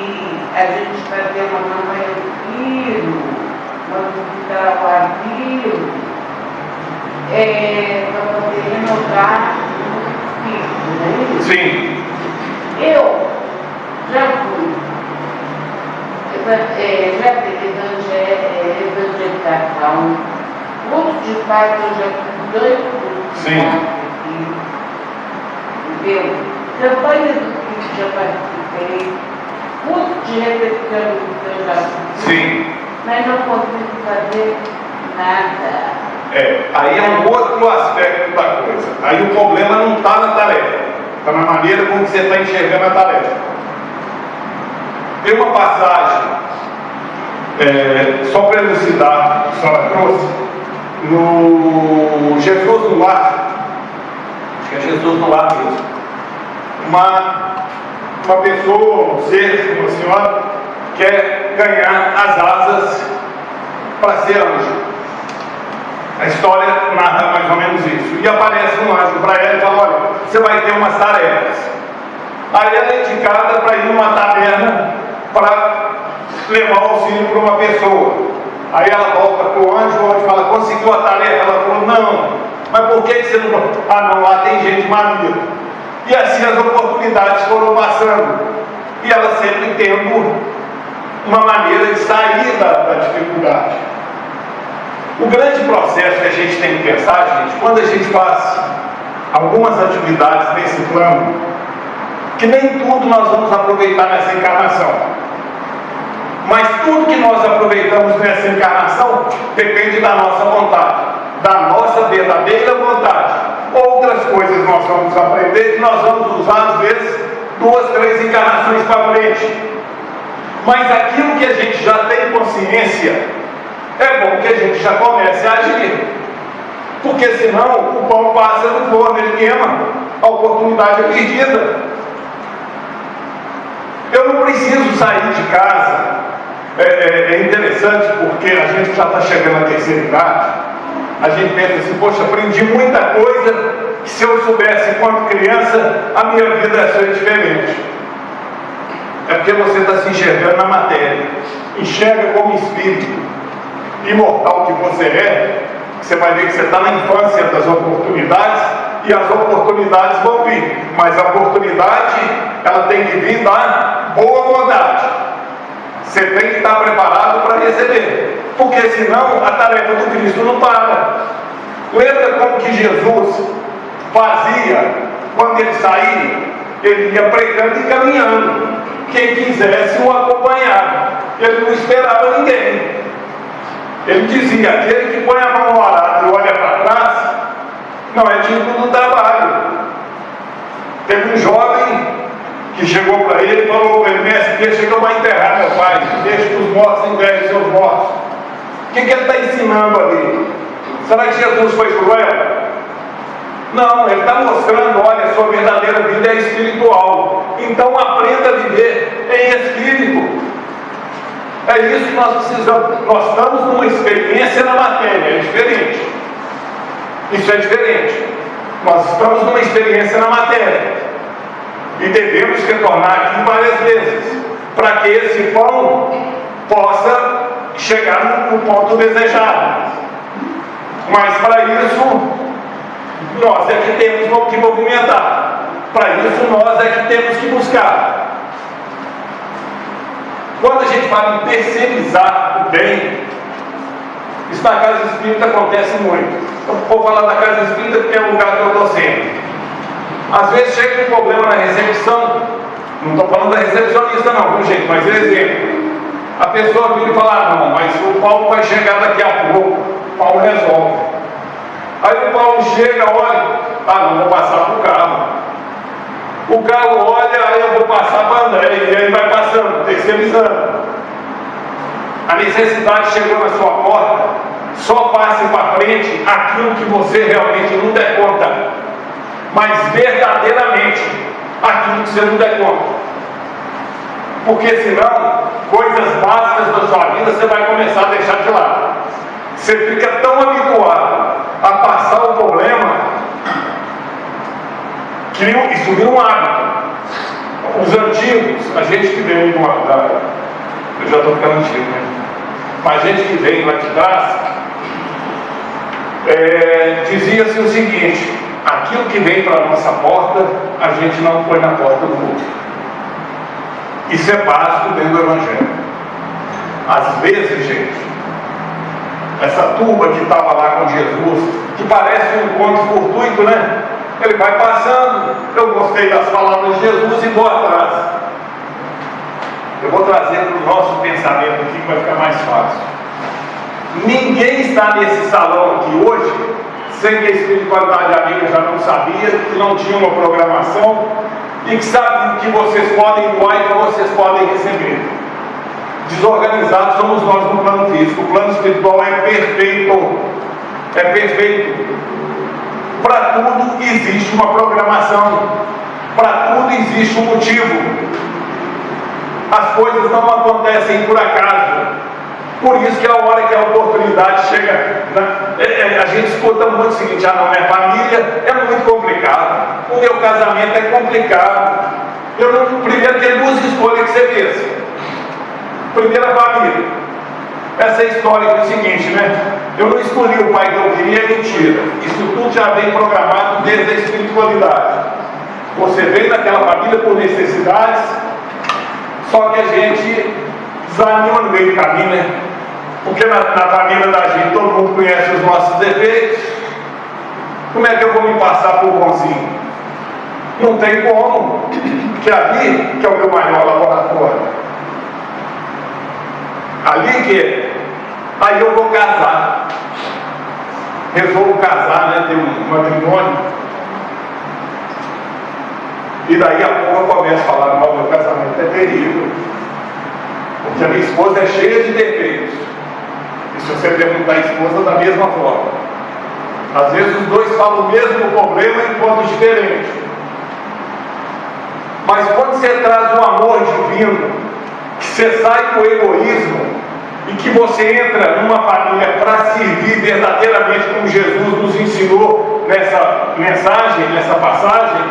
a gente vai ter uma campanha do filho, vamos visitar o asilo, para poder renovar os filhos, não é isso? Sim. Eu já fui. Já teve evangelização, curso de paz, eu já fiz 2 cursos. Sim. Entendeu? Campanha do filho já participei, curso de recepção eu já fiz. Sim. Mas não consigo fazer nada. Aí é um outro aspecto da coisa. Aí o problema não está na tarefa, está na maneira como você está enxergando a tarefa. Tem uma passagem, só para elucidar, a senhora trouxe, no Jesus no Lar, Jesus no lar mesmo. Uma pessoa, um ser, uma senhora, quer ganhar as asas para ser anjo. A história narra mais ou menos isso. E aparece um anjo para ela e fala: olha, você vai ter umas tarefas. Aí ela é indicada para ir numa taberna para levar auxílio para uma pessoa. Aí ela volta para o anjo fala: conseguiu a tarefa? Ela falou: não. Mas por que você não... Ah, não, lá tem gente maneira. E assim as oportunidades foram passando. E ela sempre tendo uma maneira de sair da dificuldade. O grande processo que a gente tem que pensar, gente, quando a gente faz algumas atividades nesse plano, que nem tudo nós vamos aproveitar nessa encarnação. Mas tudo que nós aproveitamos nessa encarnação depende da nossa vontade, da nossa verdadeira vontade. Outras coisas nós vamos aprender que nós vamos usar às vezes 2, 3 encarnações para frente. Mas aquilo que a gente já tem consciência, é bom que a gente já comece a agir. Porque senão o pão passa no forno, ele queima, a oportunidade é perdida. Eu não preciso sair de casa. É interessante porque a gente já está chegando à terceira idade. A gente pensa assim: poxa, aprendi muita coisa que se eu soubesse quando criança, a minha vida ia ser diferente. É porque você está se enxergando na matéria. Enxerga como espírito imortal que você é. Você vai ver que você está na infância das oportunidades, e as oportunidades vão vir, mas a oportunidade, ela tem que vir da boa vontade. Você tem que estar preparado para receber, porque senão a tarefa do Cristo não para. Lembra como que Jesus fazia quando ele saía? Ele ia pregando e caminhando. Quem quisesse o acompanhar. Ele não esperava ninguém. Ele dizia: aquele que põe a mão no arado e olha para trás, não é digno do trabalho. Teve um jovem que chegou para ele e falou para ele: mestre, deixa que eu vou enterrar meu pai, deixa que os mortos enterrem seus mortos. O que ele está ensinando ali? Será que Jesus foi cruel? Não, ele está mostrando: olha, a sua verdadeira vida é espiritual, então aprenda a viver em espírito. É isso que nós precisamos. Nós estamos numa experiência na matéria, é diferente. Isso é diferente. Nós estamos numa experiência na matéria e devemos retornar aqui várias vezes para que esse pão possa chegar no ponto desejado. Mas para isso nós é que temos que movimentar. Para isso nós é que temos que buscar. Quando a gente fala em terceirizar o bem, isso na casa espírita acontece muito. Eu vou falar da casa espírita porque é o lugar que eu estou sempre. Às vezes chega um problema na recepção, não estou falando da recepcionista não, viu gente, mas é exemplo. A pessoa vira e fala: ah, não, mas o Paulo vai chegar daqui a pouco, o Paulo resolve. Aí o Paulo chega, olha: ah, não, vou passar para o carro. O carro olha: aí eu vou passar para André, e ele vai passando, terceirizando. A necessidade chegou na sua porta, só passe para frente aquilo que você realmente não der conta, mas verdadeiramente aquilo que você não der conta. Porque senão, coisas básicas da sua vida você vai começar a deixar de lado. Você fica tão habituado a passar o problema que isso vira um hábito. Os antigos, a gente que veio eu já estou ficando antigo, né? Mas a gente que veio lá de trás, dizia-se o seguinte: aquilo que vem para a nossa porta, a gente não põe na porta do outro. Isso é básico dentro do Evangelho. Às vezes, gente, essa turma que estava lá com Jesus, que parece um encontro fortuito, né? Ele vai passando, eu gostei das palavras de Jesus e vou atrás. Eu vou trazer para o nosso pensamento aqui que vai ficar mais fácil. Ninguém está nesse salão aqui hoje sem que a espiritualidade amiga já não sabia, que não tinha uma programação e que sabe que vocês podem doar e que vocês podem receber. Desorganizados somos nós no plano físico. O plano espiritual é perfeito. É perfeito. Para tudo existe uma programação, para tudo existe um motivo. As coisas não acontecem por acaso. Por isso que a hora que a oportunidade chega, a gente escuta muito o seguinte: ah, não, minha família é muito complicado, o meu casamento é complicado. Primeiro tem duas escolhas que você fez. Primeira, família. Essa história é o seguinte, né? Eu não escolhi o pai que eu queria, é mentira. Isso tudo já vem programado desde a espiritualidade. Você veio daquela família por necessidades, só que a gente desanima no meio do caminho, né? Porque na família da gente todo mundo conhece os nossos defeitos. Como é que eu vou me passar por bonzinho? Não tem como. Que ali que é o meu maior laboratório. Ali que é. Aí eu vou casar. Resolvo casar, né? Ter um matrimônio. E daí a pouco eu começo a falar: não, meu casamento é terrível. Porque a minha esposa é cheia de defeitos. E se você perguntar à esposa, da mesma forma. Às vezes os dois falam o mesmo problema em pontos diferentes. Mas quando você traz um amor divino, que você sai do egoísmo e que você entra numa família para servir verdadeiramente como Jesus nos ensinou nessa mensagem, nessa passagem,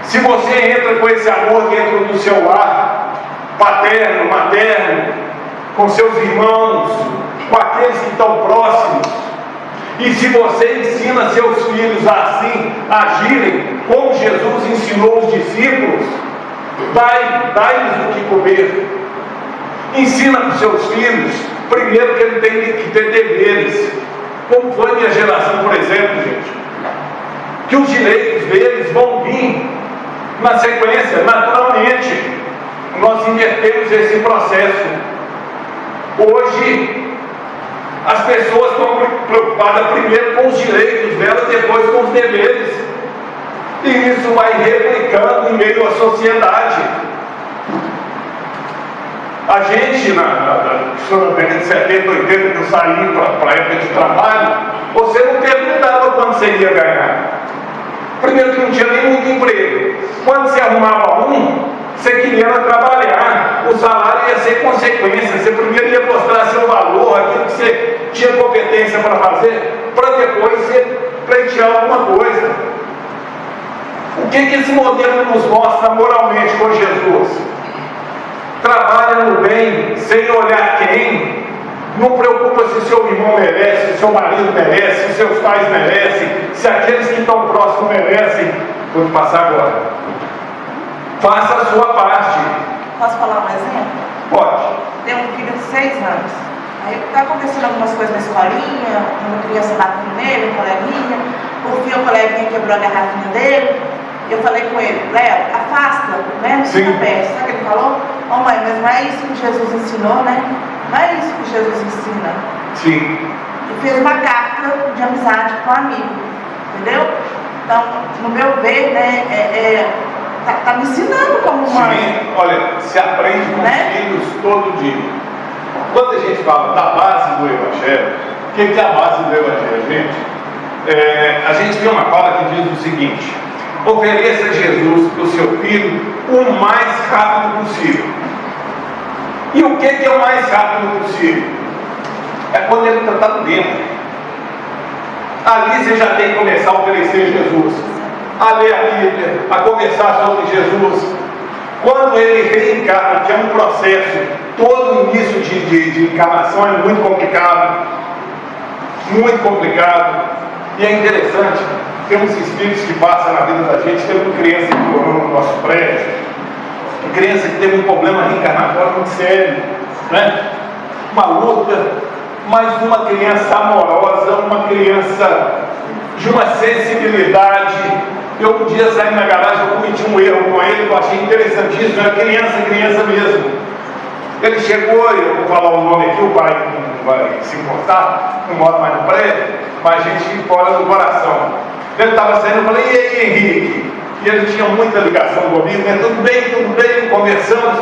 se você entra com esse amor dentro do seu lar, paterno, materno, com seus irmãos, com aqueles que estão próximos, e se você ensina seus filhos a assim agirem como Jesus ensinou os discípulos, dai-lhes o que comer. Ensina para os seus filhos, primeiro, que ele tem que ter deveres. Como foi minha geração, por exemplo, gente? Que os direitos deles vão vir na sequência, naturalmente. Nós invertemos esse processo. Hoje, as pessoas estão preocupadas primeiro com os direitos delas, depois com os deveres. E isso vai replicando em meio à sociedade. A gente, na década de 70, 80, que eu saí para a época de trabalho, você não perguntava quanto você ia ganhar. Primeiro que não tinha nem muito emprego. Quando você arrumava você queria trabalhar. O salário ia ser consequência. Você primeiro ia mostrar seu valor, aquilo que você tinha competência para fazer, para depois você pleitear alguma coisa. O que esse modelo nos mostra moralmente com Jesus? Trabalha no bem, sem olhar quem. Não preocupa se seu irmão merece, se seu marido merece, se seus pais merecem, se aqueles que estão próximos merecem. Vou te passar agora. Faça a sua parte. Posso falar um exemplo? Pode. Tem um filho de 6 anos. Aí está acontecendo algumas coisas na escolinha, uma criança batendo nele, um coleguinha. Por fim, o coleguinha quebrou a garrafinha dele. Eu falei com ele: Léo, afasta, né? Não fica perto. Sabe o que ele falou? Ô mãe, mas não é isso que Jesus ensinou, né? Não é isso que Jesus ensina. Sim. E fez uma carta de amizade com um amigo. Entendeu? Então, no meu ver, né? Tá me ensinando como mãe. Sim, olha, se aprende com os filhos todo dia. Quando a gente fala da base do Evangelho, o que é a base do Evangelho, gente? A gente tem uma fala que diz o seguinte: ofereça Jesus para o seu filho o mais rápido possível. E o que é o mais rápido possível? É quando ele está dentro. Ali você já tem que começar a oferecer Jesus, a ler a Bíblia, a conversar sobre Jesus. Quando ele reencarna, que é um processo, todo o início de encarnação é muito complicado, e é interessante. Tem uns espíritos que passam na vida da gente. Teve uma criança que morou no nosso prédio, uma criança que teve um problema reencarnatório muito sério, né? Uma luta, mas uma criança amorosa, uma criança de uma sensibilidade. Eu um dia saí na garagem, eu cometi um erro com ele, que eu achei interessantíssimo. Era criança mesmo. Ele chegou, eu vou falar o nome aqui, o pai não vai se importar, não mora mais no prédio, mas a gente fora do coração. Ele estava saindo, eu falei: e aí, Henrique? E ele tinha muita ligação comigo, né? Tudo bem, conversamos.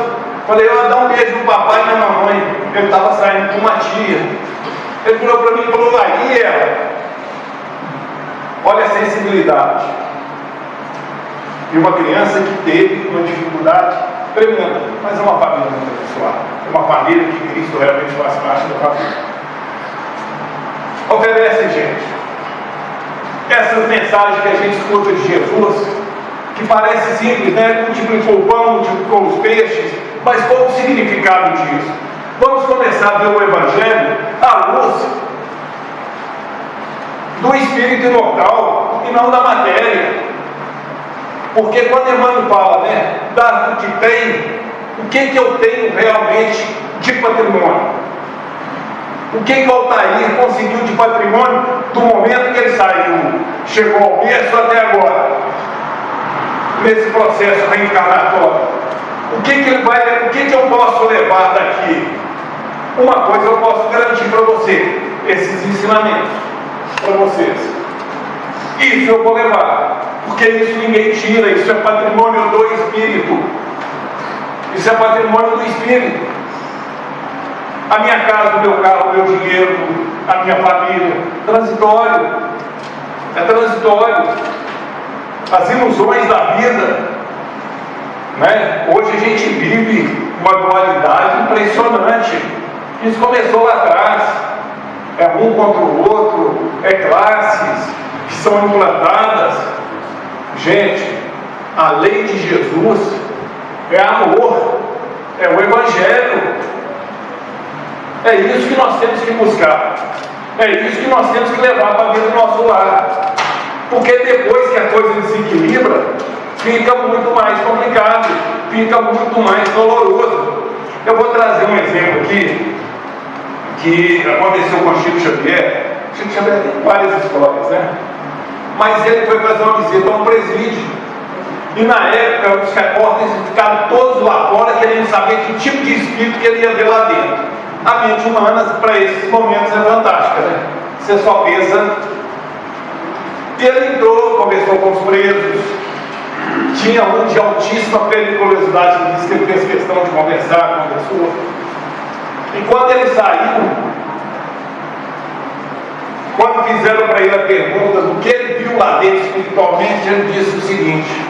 Falei: ó, dá um beijo no papai e na mamãe. Ele estava saindo com uma tia. Ele virou para mim e falou: aí ela. esterilidade. E uma criança que teve uma dificuldade tremenda, mas é uma família muito abençoada. É uma família que Cristo realmente faz parte da família. Oferece, gente, essas mensagens que a gente escuta de Jesus, que parece simples, né? Multiplicou o pão, multiplicou os peixes, mas qual o significado disso? Vamos começar a ver o Evangelho à luz do espírito imortal e não da matéria. Porque quando Emmanuel fala, né, dá o que tem, o que eu tenho realmente de patrimônio? O que o Altair conseguiu de patrimônio do momento que ele saiu, chegou ao berço até agora, nesse processo reencarnatório? O que eu posso levar daqui? Uma coisa eu posso garantir para você: esses ensinamentos para vocês. Isso eu vou levar, porque isso ninguém tira, isso é patrimônio do Espírito. Isso é patrimônio do Espírito. A minha casa, o meu carro, o meu dinheiro, a minha família, transitório. É transitório. As ilusões da vida, né? Hoje a gente vive uma dualidade impressionante. Isso começou lá atrás. É um contra o outro, é classes que são implantadas. Gente, a lei de Jesus é amor, é o Evangelho. É isso que nós temos que buscar. É isso que nós temos que levar para dentro do nosso lar. Porque depois que a coisa desequilibra, fica muito mais complicado, fica muito mais doloroso. Eu vou trazer um exemplo aqui que aconteceu com o Chico Xavier. Chico Xavier tem várias histórias, né? Mas ele foi fazer uma visita a um presídio. E na época os repórteres ficaram todos lá fora querendo saber que tipo de espírito que ele ia ver lá dentro. A mente humana, para esses momentos, é fantástica, né? Você só pensa. E ele entrou, conversou com os presos. Tinha um de altíssima periculosidade, que disse que ele fez questão de conversar, conversou. E quando ele saiu, quando fizeram para ele a pergunta do que ele viu lá dentro espiritualmente, ele disse o seguinte: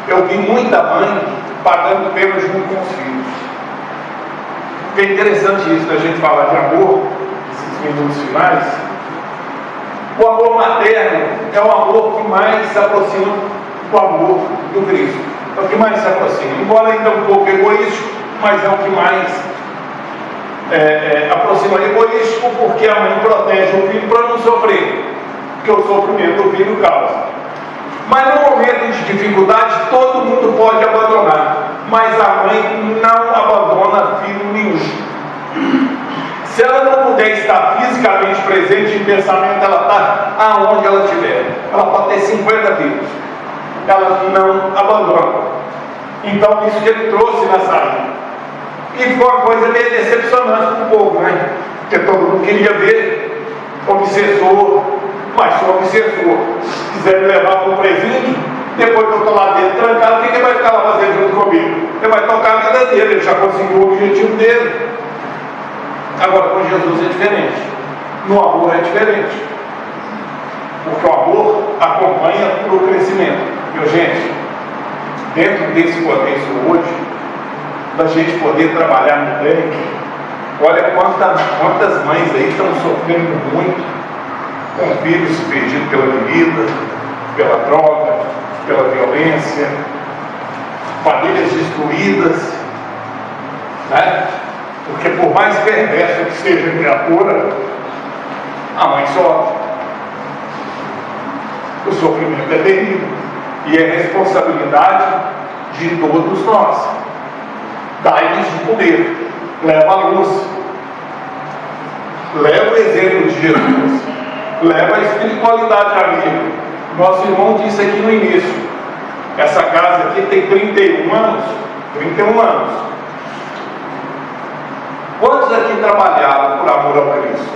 eu vi muita mãe pagando pena junto com os filhos. Porque é interessante isso, da gente falar de amor, esses minutos finais. O amor materno é o amor que mais se aproxima do amor do Cristo. É o que mais se aproxima. Embora ainda um pouco egoístico, mas é o que mais aproxima. Egoístico porque a mãe protege o filho para não sofrer. Porque o sofrimento do filho causa. Mas no momento de dificuldade, todo mundo pode abandonar. Mas a mãe não abandona filho nenhum. Se ela não puder estar fisicamente presente em pensamento, ela está aonde ela estiver. Ela pode ter 50 filhos. Ela não abandona. Então, isso que ele trouxe na saída. E foi uma coisa meio decepcionante para o povo, né? Porque todo mundo queria ver obsessor, mas sou obsessor. Se quiser me levar para o presídio, depois que eu estou lá dentro trancado, o que ele vai ficar lá fazendo junto comigo? Ele vai tocar a vida dele, ele já conseguiu o objetivo dele. Agora, com Jesus é diferente. No amor é diferente. Porque o amor acompanha o crescimento. Meu gente, dentro desse contexto hoje, da gente poder trabalhar no bem, olha quantas mães aí estão sofrendo muito, com filhos perdidos pela bebida, pela droga, pela violência, famílias destruídas, né? Porque por mais perversa que seja a criatura, a mãe sofre. O sofrimento é terrível e é responsabilidade de todos nós. Dai-lhes de poder, leva a luz, leva o exemplo de Jesus, leva a espiritualidade amiga. Nosso irmão disse aqui no início, essa casa aqui tem 31 anos. 31 anos. Quantos aqui trabalharam por amor ao Cristo?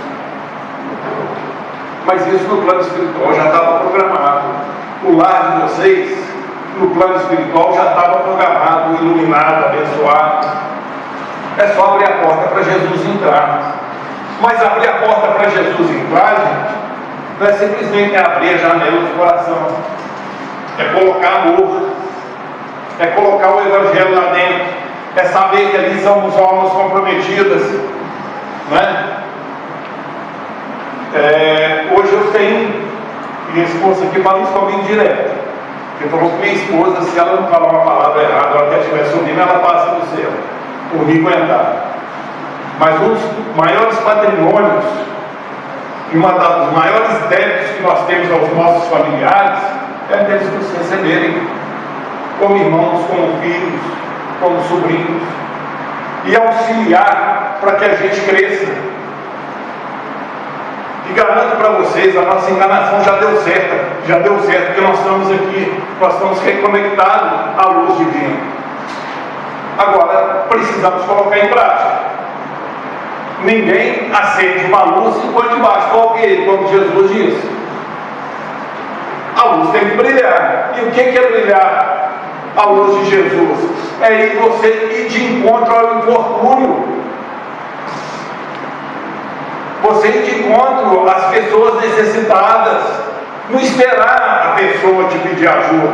Mas isso no plano espiritual já estava programado. O lar de vocês, no plano espiritual, já estava programado, iluminado, abençoado. É só abrir a porta para Jesus entrar. Mas abrir a porta para Jesus entrar, gente, Não é simplesmente abrir a janela do coração. É colocar amor. É colocar o Evangelho lá dentro. É saber que ali somos almas comprometidas. Não é? Hoje eu tenho, minha esposa aqui fala isso comigo direto. Ele falou que minha esposa, se ela não falar uma palavra errada, ou até estiver subindo, ela passa do céu, por me aguentar. Mas um dos maiores patrimônios e uma dos maiores débitos que nós temos aos nossos familiares é deles nos receberem como irmãos, como filhos, como sobrinhos, e auxiliar para que a gente cresça. E garanto para vocês, a nossa encarnação já deu certo, porque nós estamos aqui, nós estamos reconectados à luz divina. Agora, precisamos colocar em prática. Ninguém acende uma luz e põe debaixo do alqueire, como Jesus disse. A luz tem que brilhar. E o que é brilhar? A luz de Jesus. É ir você ir de encontro ao infortúnio. Você ir de encontro às pessoas necessitadas. Não esperar a pessoa te pedir ajuda.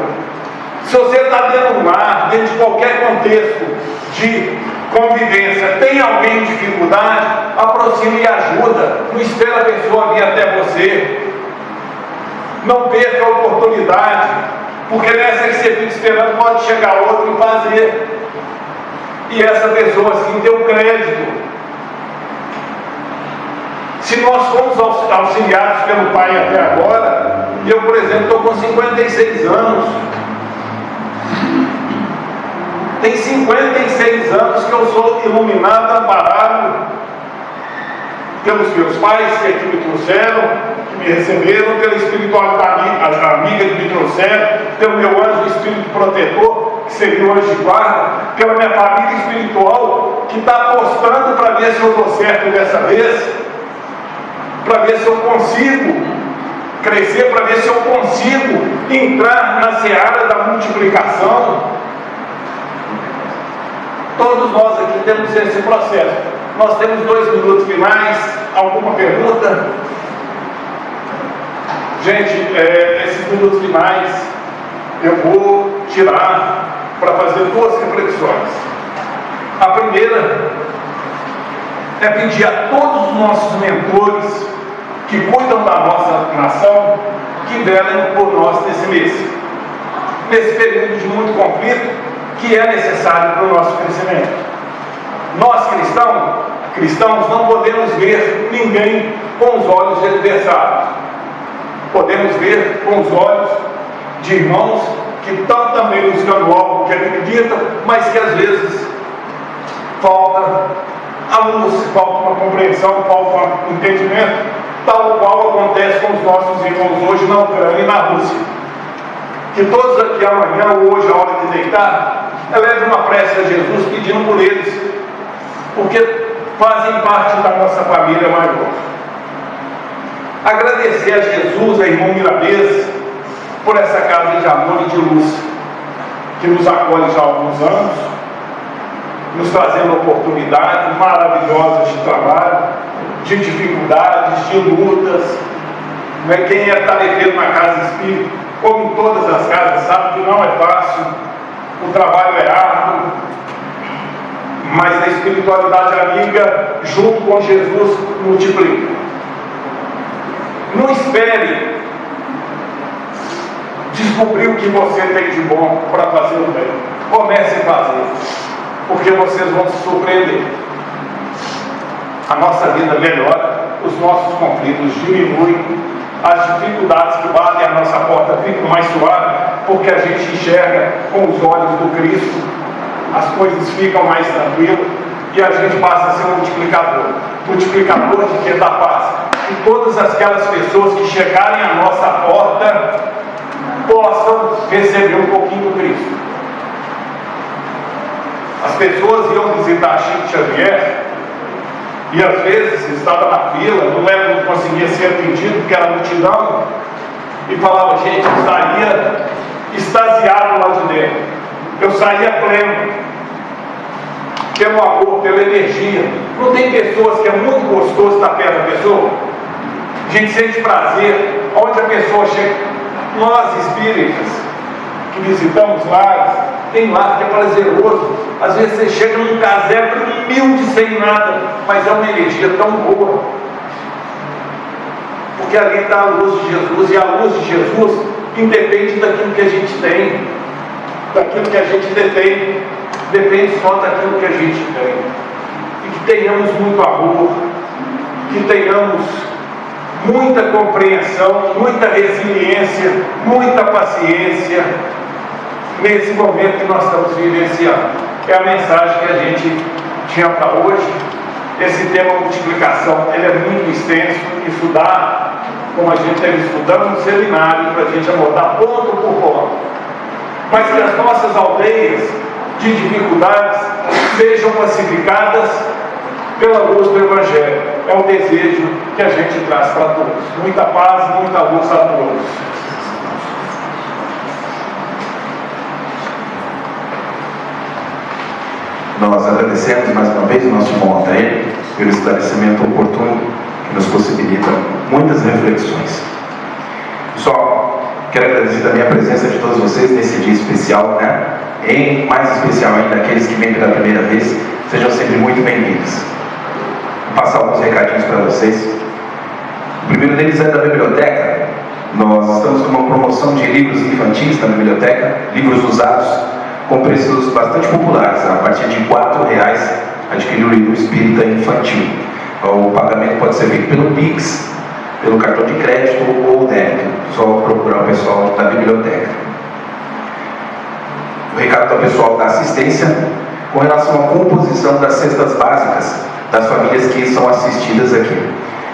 Se você está dentro do lar, dentro de qualquer contexto de convivência, tem alguém em dificuldade, aproxime e ajuda. Não espera a pessoa vir até você. Não perca a oportunidade, porque nessa que você fica esperando pode chegar outro e fazer. E essa pessoa assim tem o crédito. Se nós fomos auxiliados pelo Pai até agora, eu, por exemplo, estou com 56 anos. Tem 56 anos que eu sou iluminado, amparado pelos meus pais que aqui me trouxeram, que me receberam, pela espiritualidade amiga que me trouxeram, pelo meu anjo espírito protetor, que seria o anjo de guarda, pela minha família espiritual, que está apostando para ver se eu estou certo dessa vez, para ver se eu consigo crescer, para ver se eu consigo entrar na seara da multiplicação. Todos nós aqui temos esse processo. Nós temos 2 minutos finais. Alguma pergunta? Gente, esses minutos finais eu vou tirar para fazer 2 reflexões. A primeira é pedir a todos os nossos mentores que cuidam da nossa nação que velem por nós nesse mês, nesse período de muito conflito que é necessário para o nosso crescimento. Nós cristãos não podemos ver ninguém com os olhos de adversários. Podemos ver com os olhos de irmãos que estão também buscando algo que acreditam, mas que às vezes falta a luz, falta uma compreensão, falta um entendimento, tal qual acontece com os nossos irmãos hoje na Ucrânia e na Rússia. Que todos aqui amanhã ou hoje, a hora de deitar, eleve uma prece a Jesus pedindo por eles, porque fazem parte da nossa família maior. Agradecer a Jesus, a irmão Miramês, por essa casa de amor e de luz, que nos acolhe já há alguns anos, nos trazendo oportunidades maravilhosas de trabalho, de dificuldades, de lutas. Quem é tarefeiro na casa espírita, como em todas as casas, sabe que não é fácil, o trabalho é árduo, mas a espiritualidade amiga, junto com Jesus, multiplica. Não espere descobrir o que você tem de bom para fazer o bem. Comece a fazer, porque vocês vão se surpreender. A nossa vida melhora, os nossos conflitos diminuem, as dificuldades que batem a nossa porta ficam mais suaves, porque a gente enxerga com os olhos do Cristo, as coisas ficam mais tranquilas e a gente passa a ser um multiplicador de que? Da paz. E todas aquelas pessoas que chegarem à nossa porta possam receber um pouquinho do Cristo. As pessoas iam visitar Chico Xavier e às vezes estava na fila, não conseguia ser atendido porque era multidão, e falava, gente, eu saía extasiado lá de dentro, eu saía pleno, pelo amor, pela energia. Não tem pessoas que é muito gostoso estar perto da pessoa? A gente sente prazer onde a pessoa chega. Nós espíritas que visitamos lares, tem lar que é prazeroso. Às vezes você chega num casebre humilde, sem nada, mas é uma energia tão boa. Porque ali está a luz de Jesus, e a luz de Jesus independe daquilo que a gente tem, daquilo que a gente detém, depende só daquilo que a gente tem. E que tenhamos muito amor, que tenhamos muita compreensão, muita resiliência, muita paciência nesse momento que nós estamos vivenciando. É a mensagem que a gente tinha para hoje. Esse tema multiplicação, ele é muito extenso, estudar, como a gente esteve estudando no seminário, para a gente anotar ponto por ponto. Mas que as nossas aldeias de dificuldades sejam pacificadas pela luz do Evangelho. É o desejo que a gente traz para todos. Muita paz, muita luz a todos. Nós agradecemos mais uma vez o nosso irmão André pelo esclarecimento oportuno que nos possibilita muitas reflexões. Só quero agradecer também a presença de todos vocês nesse dia especial, né? Em mais especial ainda aqueles que vêm pela primeira vez, sejam sempre muito bem-vindos. Vou passar alguns recadinhos para vocês. O primeiro deles é da biblioteca. Nós estamos com uma promoção de livros infantis na biblioteca, livros usados com preços bastante populares. A partir de R$4 adquirir o livro espírita infantil. O pagamento pode ser feito pelo Pix, pelo cartão de crédito ou débito. Só procurar o pessoal da biblioteca. O recado do pessoal da assistência com relação à composição das cestas básicas das famílias que são assistidas aqui.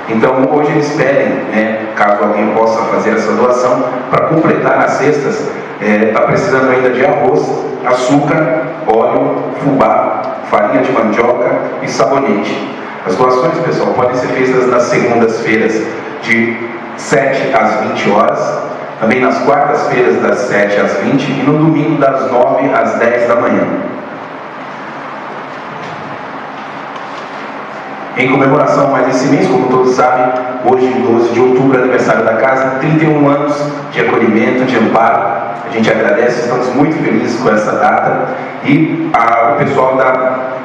Então, hoje eles pedem, né, caso alguém possa fazer essa doação, para completar as cestas, está precisando ainda de arroz, açúcar, óleo, fubá, farinha de mandioca e sabonete. As doações, pessoal, podem ser feitas nas segundas-feiras de 7 às 20 horas, também nas quartas-feiras das 7 às 20 e no domingo das 9 às 10 da manhã. Em comemoração mais esse mês, como todos sabem, hoje, 12 de outubro, aniversário da casa, 31 anos de acolhimento, de amparo. A gente agradece, estamos muito felizes com essa data. E o pessoal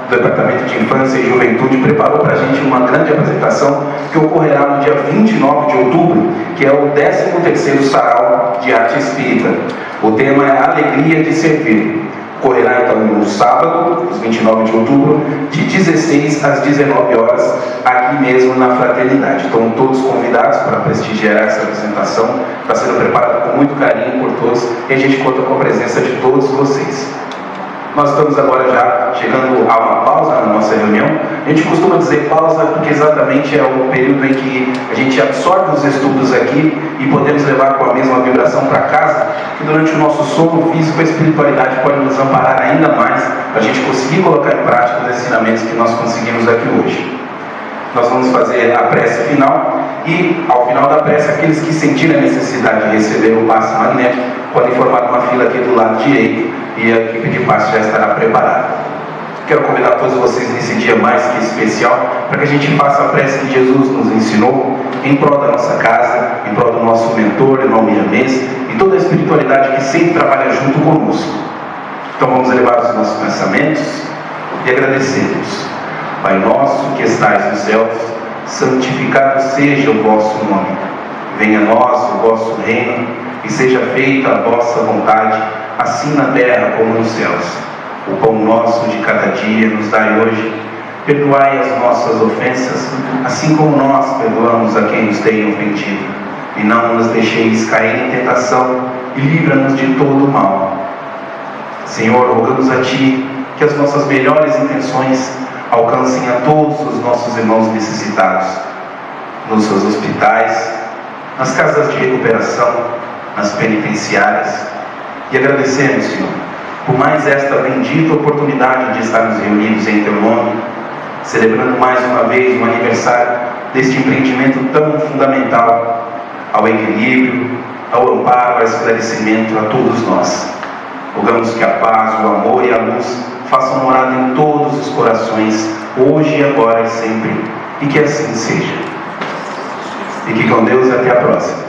do Departamento de Infância e Juventude preparou para a gente uma grande apresentação que ocorrerá no dia 29 de outubro, que é o 13º Sarau de Arte Espírita. O tema é Alegria de Servir. Ocorrerá então no sábado, 29 de outubro, de 16 às 19 horas, aqui mesmo na Fraternidade. Estão todos convidados para prestigiar essa apresentação. Está sendo preparado com muito carinho por todos e a gente conta com a presença de todos vocês. Nós estamos agora já chegando a uma pausa na nossa reunião. A gente costuma dizer pausa porque exatamente é o período em que a gente absorve os estudos aqui e podemos levar com a mesma vibração para casa, que durante o nosso sono físico a espiritualidade pode nos amparar ainda mais para a gente conseguir colocar em prática os ensinamentos que nós conseguimos aqui hoje. Nós vamos fazer a prece final e, ao final da prece, aqueles que sentirem a necessidade de receber o passe magnético podem formar uma fila aqui do lado direito e a equipe de passe já estará preparada. Quero convidar todos vocês nesse dia mais que especial para que a gente faça a prece que Jesus nos ensinou em prol da nossa casa, em prol do nosso mentor, irmão Miramês, e toda a espiritualidade que sempre trabalha junto conosco. Então vamos elevar os nossos pensamentos e agradecermos. Pai nosso que estais nos céus, santificado seja o vosso nome. Venha a nós o vosso reino e seja feita a vossa vontade, assim na terra como nos céus. O pão nosso de cada dia nos dai hoje. Perdoai as nossas ofensas, assim como nós perdoamos a quem nos tem ofendido. E não nos deixeis cair em tentação, e livra-nos de todo o mal. Senhor, rogamos a Ti que as nossas melhores intenções alcancem a todos os nossos irmãos necessitados, nos seus hospitais, nas casas de recuperação, nas penitenciárias. E agradecemos, Senhor, por mais esta bendita oportunidade de estarmos reunidos em Teu nome, celebrando mais uma vez o aniversário deste empreendimento tão fundamental ao equilíbrio, ao amparo, ao esclarecimento a todos nós. Rogamos que a paz, o amor e a luz façam morada em todos os corações, hoje, agora e sempre, e que assim seja. Fique com Deus e até a próxima.